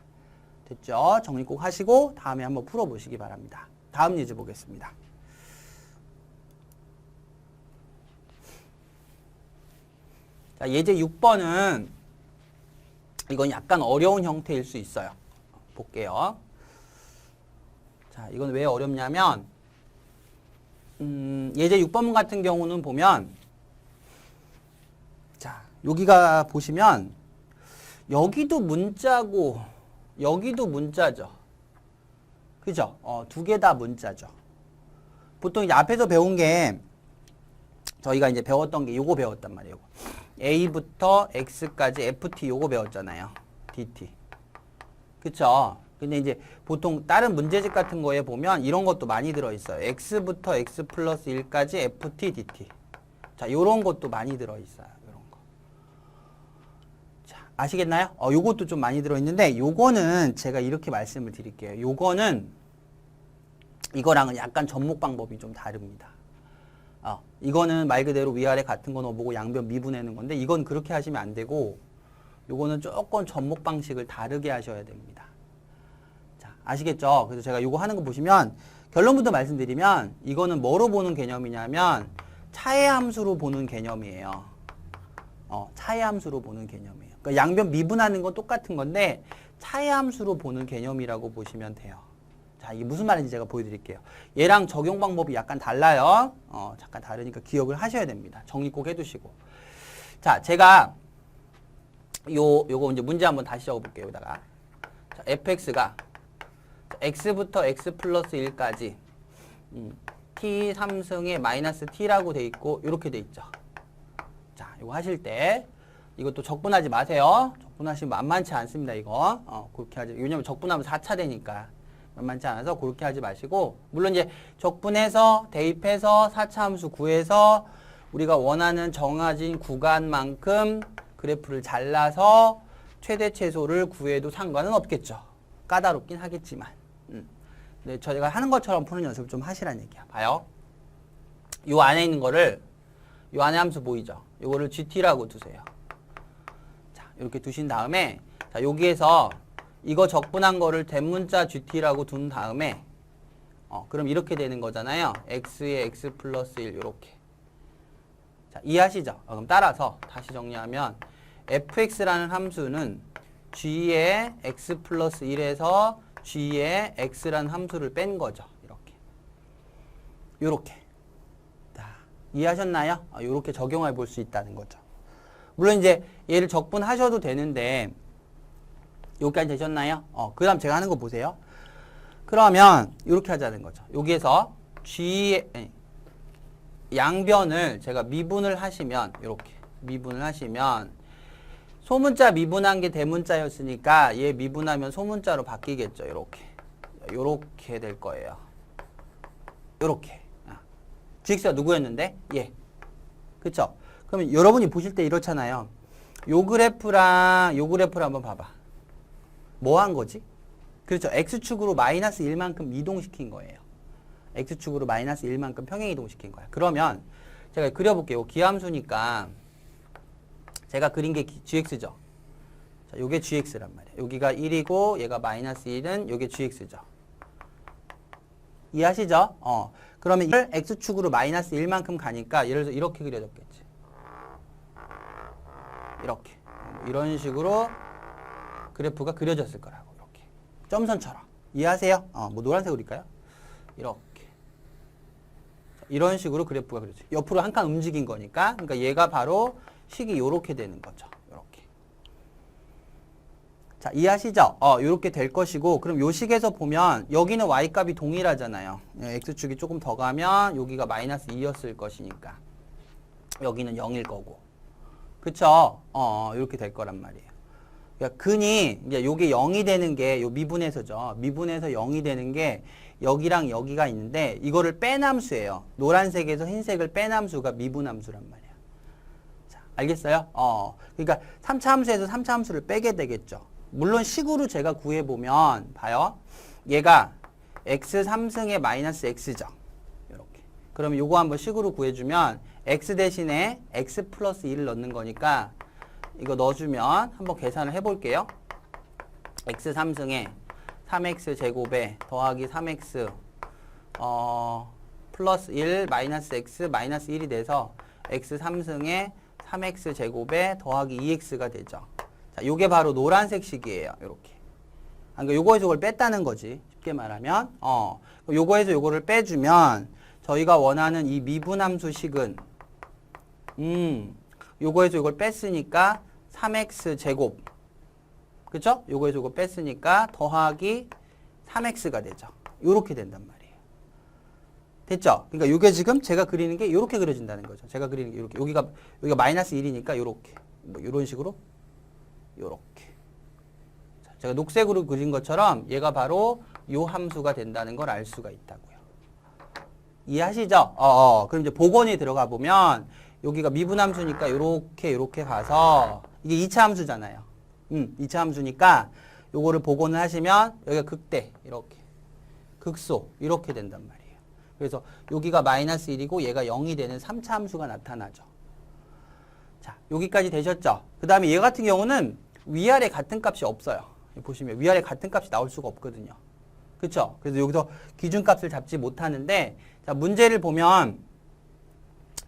Speaker 1: 됐죠? 정리 꼭 하시고 다음에 한번 풀어보시기 바랍니다. 다음 예제 보겠습니다. 자, 예제 6번은 이건 약간 어려운 형태일 수 있어요. 볼게요. 자, 이건 왜 어렵냐면 예제 6번 같은 경우는 보면 자, 여기가 보시면 여기도 문자고 여기도 문자죠. 그죠? 두 개 다 문자죠. 보통 이제 앞에서 배운 게 저희가 이제 배웠던 게 요거 배웠단 말이에요. 요거. A부터 X까지 FT 요거 배웠잖아요. DT. 그쵸? 근데 이제 보통 다른 문제집 같은 거에 보면 이런 것도 많이 들어있어요. X부터 X 플러스 1까지 FT, DT. 자, 요런 것도 많이 들어있어요. 요런 거. 자, 아시겠나요? 요것도 좀 많이 들어있는데 요거는 제가 이렇게 말씀을 드릴게요. 요거는 이거랑은 약간 접목 방법이 좀 다릅니다. 이거는 말 그대로 위아래 같은 거 넣어보고 양변 미분하는 건데 이건 그렇게 하시면 안 되고 요거는 조금 접목 방식을 다르게 하셔야 됩니다. 자, 아시겠죠? 그래서 제가 요거 하는 거 보시면 결론부터 말씀드리면 이거는 뭐로 보는 개념이냐면 차의 함수로 보는 개념이에요. 차의 함수로 보는 개념이에요. 그러니까 양변 미분하는 건 똑같은 건데 차의 함수로 보는 개념이라고 보시면 돼요. 자, 이게 무슨 말인지 제가 보여드릴게요. 얘랑 적용 방법이 약간 달라요. 잠깐 다르니까 기억을 하셔야 됩니다. 정리 꼭 해두시고. 자, 제가 요거 이제 문제 한번 다시 적어볼게요. 여기다가. 자, fx가 x부터 x 플러스 1까지 t 3승에 마이너스 t라고 돼 있고 이렇게 돼 있죠. 자, 이거 하실 때 이것도 적분하지 마세요. 적분하시면 만만치 않습니다. 이거. 그렇게 하지. 왜냐면 적분하면 4차 되니까. 만만치 않아서 그렇게 하지 마시고 물론 이제 적분해서 대입해서 4차 함수 구해서 우리가 원하는 정해진 구간만큼 그래프를 잘라서 최대 최소를 구해도 상관은 없겠죠. 까다롭긴 하겠지만 근데 저희가 하는 것처럼 푸는 연습을 좀 하시라는 얘기야. 봐요. 요 안에 있는 거를 요 안에 함수 보이죠? 요거를 GT라고 두세요. 자, 이렇게 두신 다음에 자, 여기에서 이거 적분한 거를 대문자 GT라고 둔 다음에 그럼 이렇게 되는 거잖아요. x에 x 플러스 1 이렇게. 자, 이해하시죠? 그럼 따라서 다시 정리하면 fx라는 함수는 g에 x 플러스 1에서 g에 x라는 함수를 뺀 거죠. 이렇게. 요렇게. 자, 이해하셨나요? 요렇게 적용해 볼 수 있다는 거죠. 물론 이제 얘를 적분하셔도 되는데 여기까지 되셨나요? 그 다음 제가 하는 거 보세요. 그러면 이렇게 하자는 거죠. 여기에서 G의 양변을 제가 미분을 하시면 이렇게 미분을 하시면 소문자 미분한 게 대문자였으니까 얘 미분하면 소문자로 바뀌겠죠. 요렇게 될 거예요. 요렇게. GX가 누구였는데? 얘. 그쵸? 그러면 여러분이 보실 때 이렇잖아요. 요 그래프랑 요 그래프를 한번 봐봐. 뭐 한 거지? 그렇죠. X축으로 마이너스 1만큼 이동시킨 거예요. X축으로 마이너스 1만큼 평행 이동시킨 거야. 그러면 제가 그려볼게요. 기함수니까 제가 그린 게 GX죠. 자, 요게 GX란 말이에요. 여기가 1이고 얘가 마이너스 1은 요게 GX죠. 이해하시죠? 그러면 이걸 X축으로 마이너스 1만큼 가니까 예를 들어서 이렇게 그려졌겠지. 이렇게. 이런 식으로 그래프가 그려졌을 거라고. 이렇게. 점선처럼. 이해하세요? 뭐 노란색 그릴까요? 이렇게. 이런 식으로 그래프가 그려져. 옆으로 한 칸 움직인 거니까. 그러니까 얘가 바로 식이 요렇게 되는 거죠. 요렇게. 자, 이해하시죠? 요렇게 될 것이고, 그럼 요 식에서 보면 여기는 y값이 동일하잖아요. x축이 조금 더 가면 여기가 마이너스 2였을 것이니까. 여기는 0일 거고. 그쵸? 요렇게 될 거란 말이에요. 그러니까 근이 이제 요게 0이 되는 게 요 미분에서죠. 미분에서 0이 되는 게 여기랑 여기가 있는데 이거를 뺀 함수예요. 노란색에서 흰색을 뺀 함수가 미분 함수란 말이에요. 자, 알겠어요? 그러니까 3차 함수에서 3차 함수를 빼게 되겠죠. 물론 식으로 제가 구해보면 봐요. 얘가 x 3승의 마이너스 x죠. 이렇게. 그러면 요거 한번 식으로 구해주면 x 대신에 x 플러스 2를 넣는 거니까 이거 넣어주면 한번 계산을 해볼게요. x 3승에 3x 제곱에 더하기 3x 플러스 1 마이너스 x 마이너스 1이 돼서 x 3승에 3x 제곱에 더하기 2x가 되죠. 자, 요게 바로 노란색 식이에요. 요렇게. 그러니까 요거에서 요걸 뺐다는 거지. 쉽게 말하면. 요거에서 요거를 빼주면 저희가 원하는 이 미분함수 식은 요거에서 요걸 뺐으니까 3x 제곱. 그쵸? 요거에서 요거 뺐으니까 더하기 3x가 되죠. 요렇게 된단 말이에요. 됐죠? 그러니까 요게 지금 제가 그리는 게 요렇게 그려진다는 거죠. 제가 그리는 게 요렇게. 여기가 마이너스 1이니까 요렇게. 뭐 요런 식으로. 요렇게. 자, 제가 녹색으로 그린 것처럼 얘가 바로 요 함수가 된다는 걸 알 수가 있다고요. 이해하시죠? 그럼 이제 복원이 들어가 보면 여기가 미분함수니까 요렇게 가서 이게 2차 함수잖아요. 2차 함수니까 요거를 복원을 하시면 여기가 극대 이렇게 극소 이렇게 된단 말이에요. 그래서 여기가 마이너스 1이고 얘가 0이 되는 3차 함수가 나타나죠. 자, 여기까지 되셨죠? 그 다음에 얘 같은 경우는 위아래 같은 값이 없어요. 보시면 위아래 같은 값이 나올 수가 없거든요. 그쵸? 그래서 여기서 기준값을 잡지 못하는데 자, 문제를 보면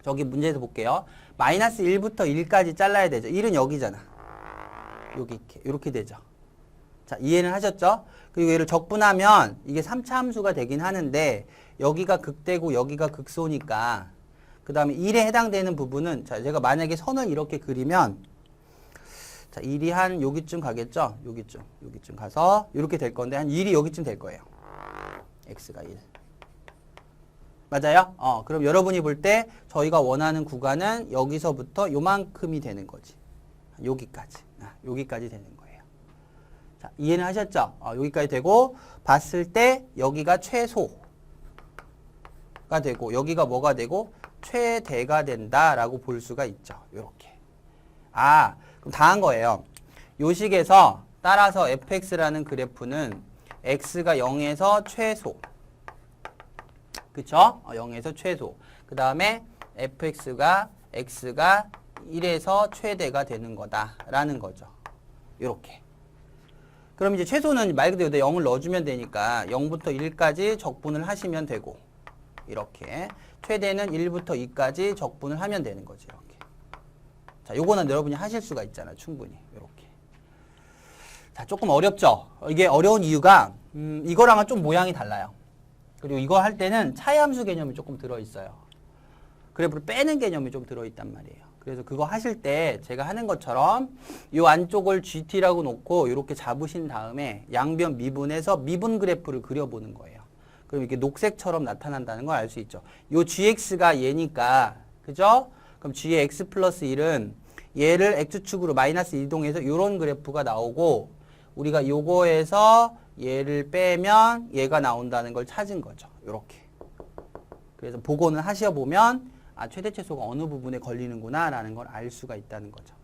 Speaker 1: 저기 문제에서 볼게요. 마이너스 1부터 1까지 잘라야 되죠. 1은 여기잖아. 여기 이렇게 되죠. 자, 이해는 하셨죠? 그리고 얘를 적분하면 이게 3차 함수가 되긴 하는데 여기가 극대고 여기가 극소니까 그 다음에 1에 해당되는 부분은 자, 제가 만약에 선을 이렇게 그리면 자, 1이 한 여기쯤 가겠죠? 여기쯤 가서 이렇게 될 건데 한 1이 여기쯤 될 거예요. x가 1. 맞아요? 그럼 여러분이 볼 때 저희가 원하는 구간은 여기서부터 요만큼이 되는 거지. 여기까지. 여기까지 되는 거예요. 자, 이해는 하셨죠? 여기까지 되고 봤을 때 여기가 최소가 되고 여기가 뭐가 되고 최대가 된다라고 볼 수가 있죠. 요렇게. 그럼 다 한 거예요. 요 식에서 따라서 fx라는 그래프는 x가 0에서 최소. 그쵸? 0에서 최소. 그 다음에 fx가 x가 1에서 최대가 되는 거다라는 거죠. 요렇게. 그럼 이제 최소는 말 그대로 0을 넣어주면 되니까 0부터 1까지 적분을 하시면 되고 이렇게. 최대는 1부터 2까지 적분을 하면 되는 거죠. 이렇게. 자, 요거는 여러분이 하실 수가 있잖아요. 충분히. 요렇게. 자, 조금 어렵죠? 이게 어려운 이유가 이거랑은 좀 모양이 달라요. 그리고 이거 할 때는 차이함수 개념이 조금 들어있어요. 그래프를 빼는 개념이 좀 들어있단 말이에요. 그래서 그거 하실 때 제가 하는 것처럼 이 안쪽을 GT라고 놓고 이렇게 잡으신 다음에 양변 미분해서 미분 그래프를 그려보는 거예요. 그럼 이게 녹색처럼 나타난다는 걸 알 수 있죠. 요 GX가 얘니까, 그죠? 그럼 G의 X 플러스 1은 얘를 x축으로 마이너스 이동해서 이런 그래프가 나오고 우리가 요거에서 얘를 빼면 얘가 나온다는 걸 찾은 거죠. 요렇게. 그래서 복원을 하셔보면 아, 최대최소가 어느 부분에 걸리는구나 라는 걸 알 수가 있다는 거죠.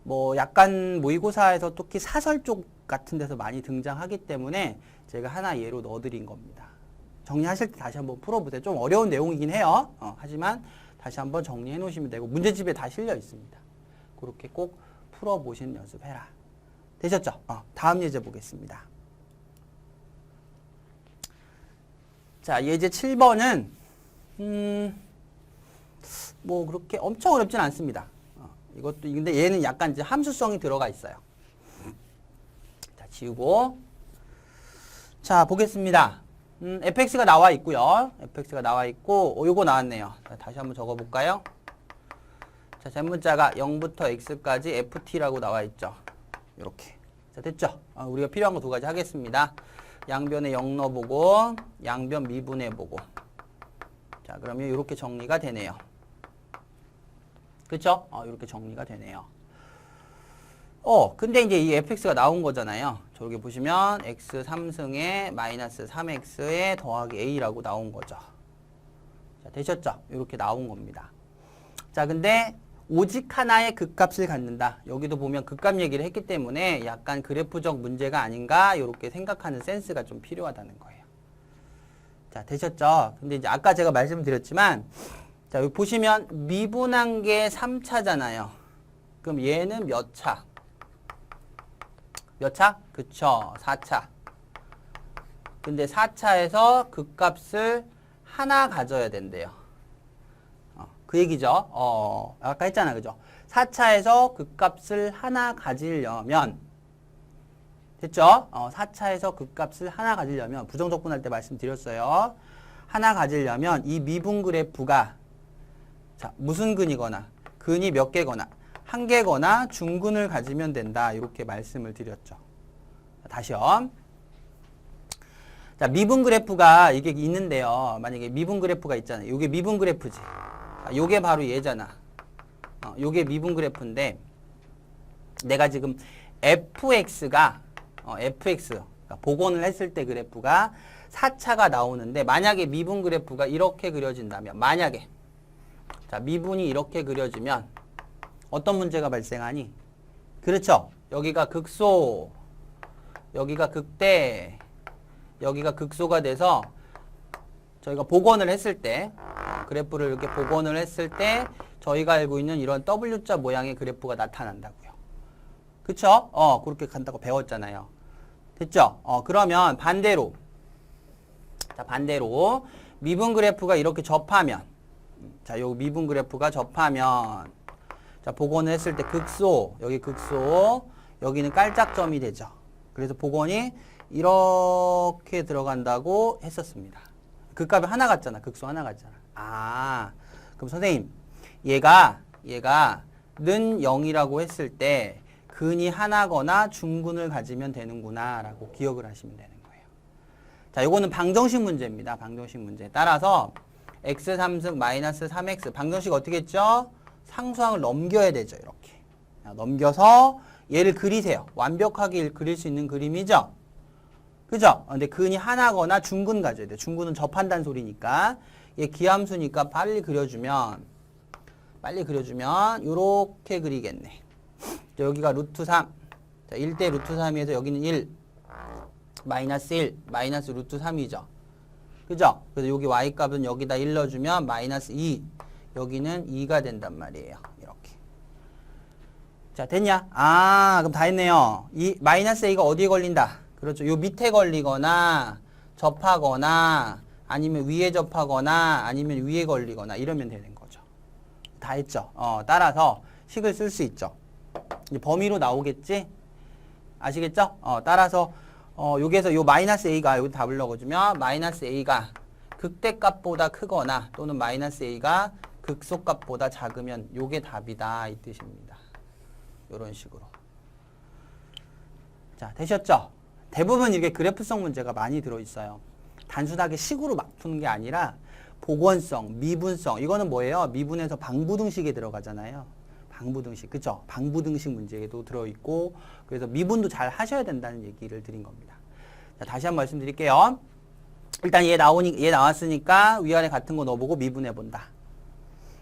Speaker 1: 뭐 약간 모의고사에서 특히 사설 쪽 같은 데서 많이 등장하기 때문에 제가 하나 예로 넣어드린 겁니다. 정리하실 때 다시 한번 풀어보세요. 좀 어려운 내용이긴 해요. 하지만 다시 한번 정리해 놓으시면 되고 문제집에 다 실려 있습니다. 그렇게 꼭 풀어보시는 연습해라. 되셨죠? 다음 예제 보겠습니다. 자, 예제 7번은 뭐 그렇게 엄청 어렵진 않습니다. 이것도 근데 얘는 약간 이제 함수성이 들어가 있어요. 자, 지우고 자, 보겠습니다. fx가 나와 있고요. fx가 나와 있고 요거 나왔네요. 자, 다시 한번 적어 볼까요? 자, 젠문자가 0부터 x까지 ft라고 나와 있죠. 요렇게. 자, 됐죠? 우리가 필요한 거 두 가지 하겠습니다. 양변에 0 넣어보고 양변 미분해보고. 자, 그러면 이렇게 정리가 되네요. 그쵸? 이렇게 정리가 되네요. 근데 이제 이 fx가 나온 거잖아요. 저렇게 보시면 x 3승에 마이너스 3x에 더하기 a라고 나온 거죠. 자, 되셨죠? 이렇게 나온 겁니다. 자, 근데 오직 하나의 극값을 갖는다. 여기도 보면 극값 얘기를 했기 때문에 약간 그래프적 문제가 아닌가 이렇게 생각하는 센스가 좀 필요하다는 거예요. 자, 되셨죠? 근데 이제 아까 제가 말씀드렸지만 자, 여기 보시면 미분한 게 3차잖아요. 그럼 얘는 몇 차? 몇 차? 그쵸, 4차. 근데 4차에서 극값을 하나 가져야 된대요. 그 얘기죠. 아까 했잖아, 그죠? 4차에서 극값을 하나 가지려면 됐죠? 4차에서 극값을 하나 가지려면 부정적분할 때 말씀드렸어요. 하나 가지려면 이 미분 그래프가 자, 무슨 근이거나 근이 몇 개거나 한 개거나 중근을 가지면 된다. 이렇게 말씀을 드렸죠. 다시요. 자, 미분 그래프가 이게 있는데요. 만약에 미분 그래프가 있잖아요. 이게 미분 그래프지. 요게 바로 얘잖아. 요게 미분 그래프인데 내가 지금 fx가 fx 그러니까 복원을 했을 때 그래프가 4차가 나오는데 만약에 미분 그래프가 이렇게 그려진다면 만약에 자, 미분이 이렇게 그려지면 어떤 문제가 발생하니? 그렇죠. 여기가 극소, 여기가 극대, 여기가 극소가 돼서 저희가 복원을 했을 때 그래프를 이렇게 복원을 했을 때 저희가 알고 있는 이런 W자 모양의 그래프가 나타난다고요. 그쵸? 그렇게 간다고 배웠잖아요. 됐죠? 그러면 반대로 자, 반대로 미분 그래프가 이렇게 접하면 자, 요 미분 그래프가 접하면 자, 복원을 했을 때 극소, 여기 극소, 여기는 깔짝점이 되죠. 그래서 복원이 이렇게 들어간다고 했었습니다. 극값이 하나 같잖아. 극소 하나 같잖아. 그럼 선생님, 얘가 는 0이라고 했을 때 근이 하나거나 중근을 가지면 되는구나 라고 기억을 하시면 되는 거예요. 자, 요거는 방정식 문제입니다. 방정식 문제. 따라서 x 3승 마이너스 3x 방정식 어떻게 했죠? 상수항을 넘겨야 되죠. 이렇게. 넘겨서 얘를 그리세요. 완벽하게 그릴 수 있는 그림이죠. 그죠? 근데 근이 하나거나 중근 가져야 돼요. 중근은 접한다는 소리니까. 얘 기함수니까 빨리 그려주면 요렇게 그리겠네. 자, 여기가 루트 3. 자, 1대 루트 3에서 여기는 1. 마이너스 1. 마이너스 루트 3이죠. 그죠? 그래서 여기 y값은 여기다 1 넣어주면 마이너스 2. 여기는 2가 된단 말이에요. 이렇게. 자, 됐냐? 그럼 다 했네요. 이 마이너스 a가 어디에 걸린다? 그렇죠. 요 밑에 걸리거나 접하거나 아니면 위에 접하거나 아니면 위에 걸리거나 이러면 되는 거죠. 다 했죠. 따라서 식을 쓸 수 있죠. 이제 범위로 나오겠지? 아시겠죠? 따라서 여기에서 요 마이너스 a가 여기 답을 넣어주면 마이너스 a가 극대값보다 크거나 또는 마이너스 a가 극소값보다 작으면 요게 답이다 이 뜻입니다. 요런 식으로. 자, 되셨죠? 대부분 이렇게 그래프성 문제가 많이 들어있어요. 단순하게 식으로 막 푸는 게 아니라 복원성, 미분성 이거는 뭐예요? 미분에서 방부등식에 들어가잖아요. 방부등식, 그쵸? 방부등식 문제에도 들어있고, 그래서 미분도 잘 하셔야 된다는 얘기를 드린 겁니다. 자, 다시 한번 말씀드릴게요. 일단 얘 나왔으니까 위아래 같은 거 넣어보고 미분해본다.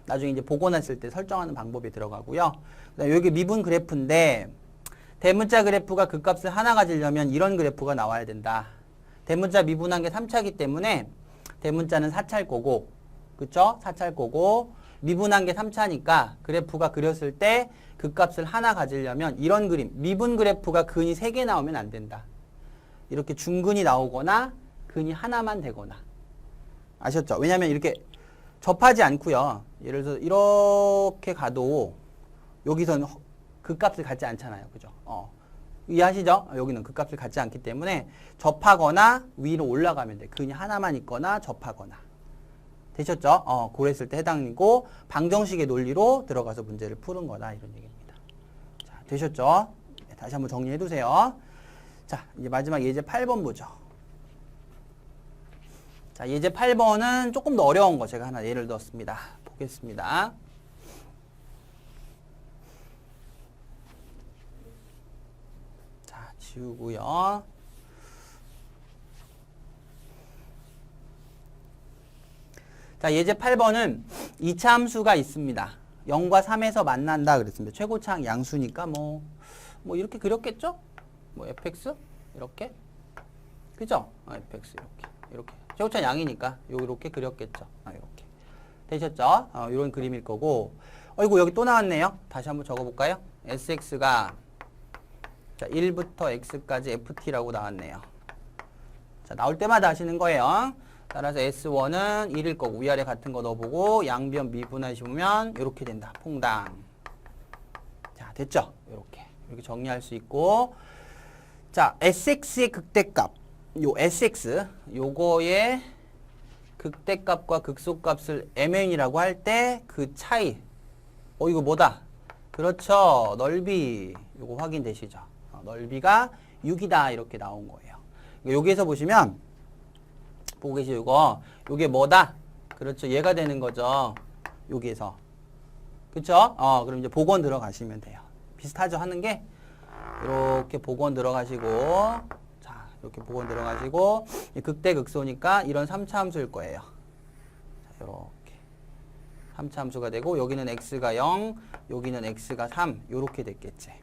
Speaker 1: 나중에 이제 복원했을 때 설정하는 방법이 들어가고요. 그다음에 여기 미분 그래프인데, 대문자 그래프가 그 값을 하나 가지려면 이런 그래프가 나와야 된다. 대문자 미분한 게 3차이기 때문에 대문자는 4차일 거고, 그쵸? 4차일 거고, 미분한 게 3차니까 그래프가 그렸을 때 그 값을 하나 가지려면 이런 그림, 미분 그래프가 근이 3개 나오면 안 된다. 이렇게 중근이 나오거나 근이 하나만 되거나. 아셨죠? 왜냐면 이렇게 접하지 않고요. 예를 들어서 이렇게 가도 여기서는 그 값을 갖지 않잖아요. 그죠? 이해하시죠? 여기는 그 값을 갖지 않기 때문에 접하거나 위로 올라가면 돼. 근이 하나만 있거나 접하거나. 되셨죠? 그랬을 때 해당이고 방정식의 논리로 들어가서 문제를 푸는 거다. 이런 얘기입니다. 자, 되셨죠? 네, 다시 한번 정리해 두세요. 자, 이제 마지막 예제 8번 보죠. 자, 예제 8번은 조금 더 어려운 거 제가 하나 예를 들었습니다. 보겠습니다. 자, 지우고요. 자, 예제 8번은 2차 함수가 있습니다. 0과 3에서 만난다 그랬습니다. 최고차항 양수니까 뭐 이렇게 그렸겠죠? 뭐 fx 이렇게, 그죠? fx 이렇게 최고차항 양이니까 이렇게 그렸겠죠? 이렇게 되셨죠? 이런 그림일 거고, 어이구 여기 또 나왔네요. 다시 한번 적어볼까요? sx가 자 1부터 x까지 ft라고 나왔네요. 자, 나올 때마다 하시는 거예요. 따라서 S1은 1일 거고 위아래 같은 거 넣어보고 양변 미분하시면 이렇게 된다. 퐁당. 자, 됐죠? 이렇게 정리할 수 있고, 자, SX의 극대값, 요 SX 요거의 극대값과 극소값을 MN이라고 할 때 그 차이, 이거 뭐다? 그렇죠. 넓이. 요거 확인되시죠? 넓이가 6이다 이렇게 나온 거예요. 여기에서 보시면 보고 계시죠? 요게 뭐다? 그렇죠. 얘가 되는 거죠. 여기에서. 그쵸? 그럼 이제 복원 들어가시면 돼요. 비슷하죠? 하는 게. 이렇게 복원 들어가시고, 자, 이렇게 복원 들어가시고, 극대 극소니까 이런 3차 함수일 거예요. 자, 요렇게. 3차 함수가 되고, 여기는 x가 0, 여기는 x가 3, 요렇게 됐겠지.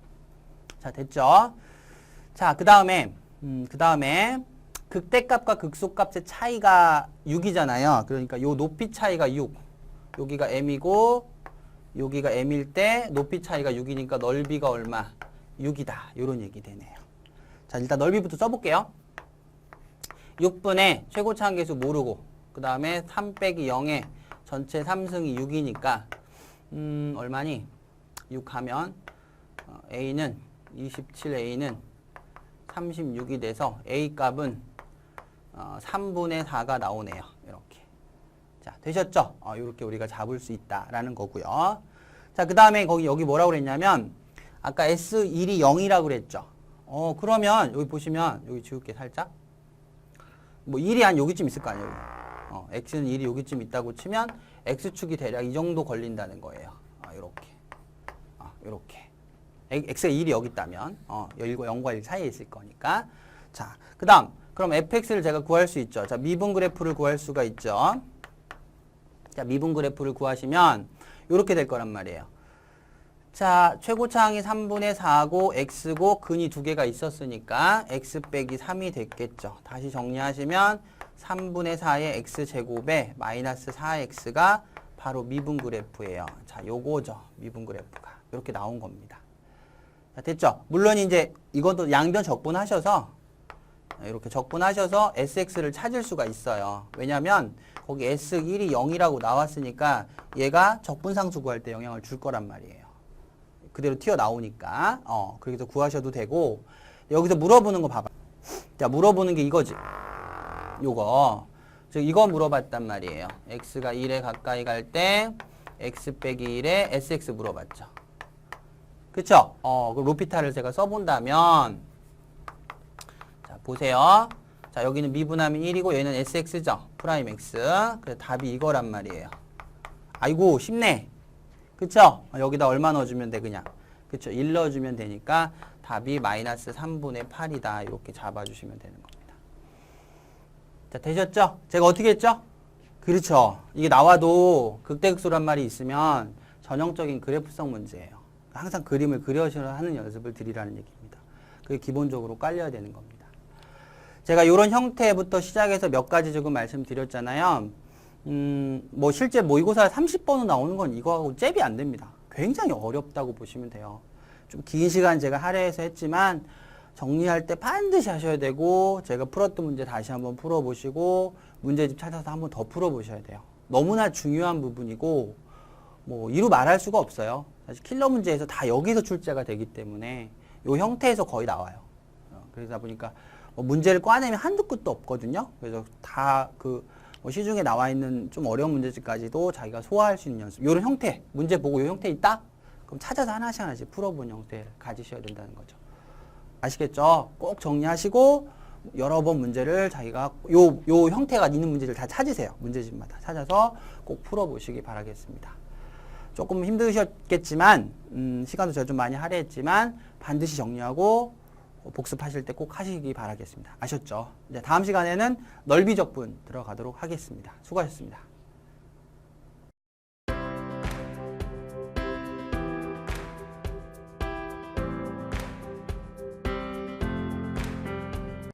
Speaker 1: 자, 됐죠? 자, 그 다음에, 극대값과 극소값의 차이가 6이잖아요. 그러니까 요 높이 차이가 6. 여기가 m이고 여기가 m일 때 높이 차이가 6이니까 넓이가 얼마? 6이다. 요런 얘기 되네요. 자, 일단 넓이부터 써볼게요. 6분의 최고차항 계수 모르고 그 다음에 3 빼기 0에 전체 3승이 6이니까 얼마니? 6 하면 a는 27a는 36이 돼서 a 값은 3분의 4가 나오네요. 이렇게. 자, 되셨죠? 이렇게 우리가 잡을 수 있다라는 거고요. 자, 그 다음에 여기 뭐라고 그랬냐면, 아까 S1이 0이라고 그랬죠? 그러면 여기 보시면, 여기 지울게 살짝. 뭐 1이 한 여기쯤 있을 거 아니에요. X는 1이 여기쯤 있다고 치면, X축이 대략 이 정도 걸린다는 거예요. 이렇게. 이렇게. X가 1이 여기 있다면, 0과 1 사이에 있을 거니까. 자, 그 다음. 그럼 fx를 제가 구할 수 있죠. 자, 미분 그래프를 구할 수가 있죠. 자, 미분 그래프를 구하시면 이렇게 될 거란 말이에요. 자, 최고차항이 3분의 4고 x고 근이 두 개가 있었으니까 x 빼기 3이 됐겠죠. 다시 정리하시면 3분의 4의 x제곱에 마이너스 4x가 바로 미분 그래프예요. 자, 요거죠. 미분 그래프가. 이렇게 나온 겁니다. 자, 됐죠? 물론 이제 이것도 양변 적분하셔서 이렇게 적분하셔서 sx를 찾을 수가 있어요. 왜냐면 거기 s1이 0이라고 나왔으니까 얘가 적분상수 구할 때 영향을 줄 거란 말이에요. 그대로 튀어나오니까. 그래서 구하셔도 되고, 여기서 물어보는 거 봐봐. 자, 물어보는 게 이거지. 요거. 즉 이거 물어봤단 말이에요. x가 1에 가까이 갈 때 x 빼기 1에 sx 물어봤죠. 그쵸? 그 로피탈을 제가 써본다면, 보세요. 자, 여기는 미분하면 1이고 얘는 sx죠. 프라임 x. 그래서 답이 이거란 말이에요. 아이고 쉽네. 그쵸? 여기다 얼마 넣어주면 돼, 그냥. 그쵸? 1 넣어주면 되니까 답이 마이너스 3분의 8이다. 이렇게 잡아주시면 되는 겁니다. 자, 되셨죠? 제가 어떻게 했죠? 그렇죠. 이게 나와도 극대극소란 말이 있으면 전형적인 그래프성 문제예요. 항상 그림을 그려서 하는 연습을 드리라는 얘기입니다. 그게 기본적으로 깔려야 되는 겁니다. 제가 이런 형태부터 시작해서 몇 가지 조금 말씀드렸잖아요. 뭐 실제 모의고사 30번은 나오는 건 이거하고 잽이 안 됩니다. 굉장히 어렵다고 보시면 돼요. 좀 긴 시간 제가 할애해서 했지만 정리할 때 반드시 하셔야 되고 제가 풀었던 문제 다시 한번 풀어보시고 문제집 찾아서 한번 더 풀어보셔야 돼요. 너무나 중요한 부분이고 뭐 이루 말할 수가 없어요. 사실 킬러 문제에서 다 여기서 출제가 되기 때문에 이 형태에서 거의 나와요. 그러다 보니까 뭐 문제를 꽈내면 한두 끝도 없거든요. 그래서 다 뭐 시중에 나와 있는 좀 어려운 문제집까지도 자기가 소화할 수 있는 연습. 이런 형태, 문제 보고 이 형태 있다? 그럼 찾아서 하나씩 풀어보는 형태를 가지셔야 된다는 거죠. 아시겠죠? 꼭 정리하시고 여러 번 문제를 자기가 요 형태가 있는 문제를 다 찾으세요. 문제집마다 찾아서 꼭 풀어보시기 바라겠습니다. 조금 힘드셨겠지만 시간도 제가 좀 많이 할애했지만 반드시 정리하고 복습하실 때 꼭 하시기 바라겠습니다. 아셨죠? 이제 다음 시간에는 넓이 적분 들어가도록 하겠습니다. 수고하셨습니다.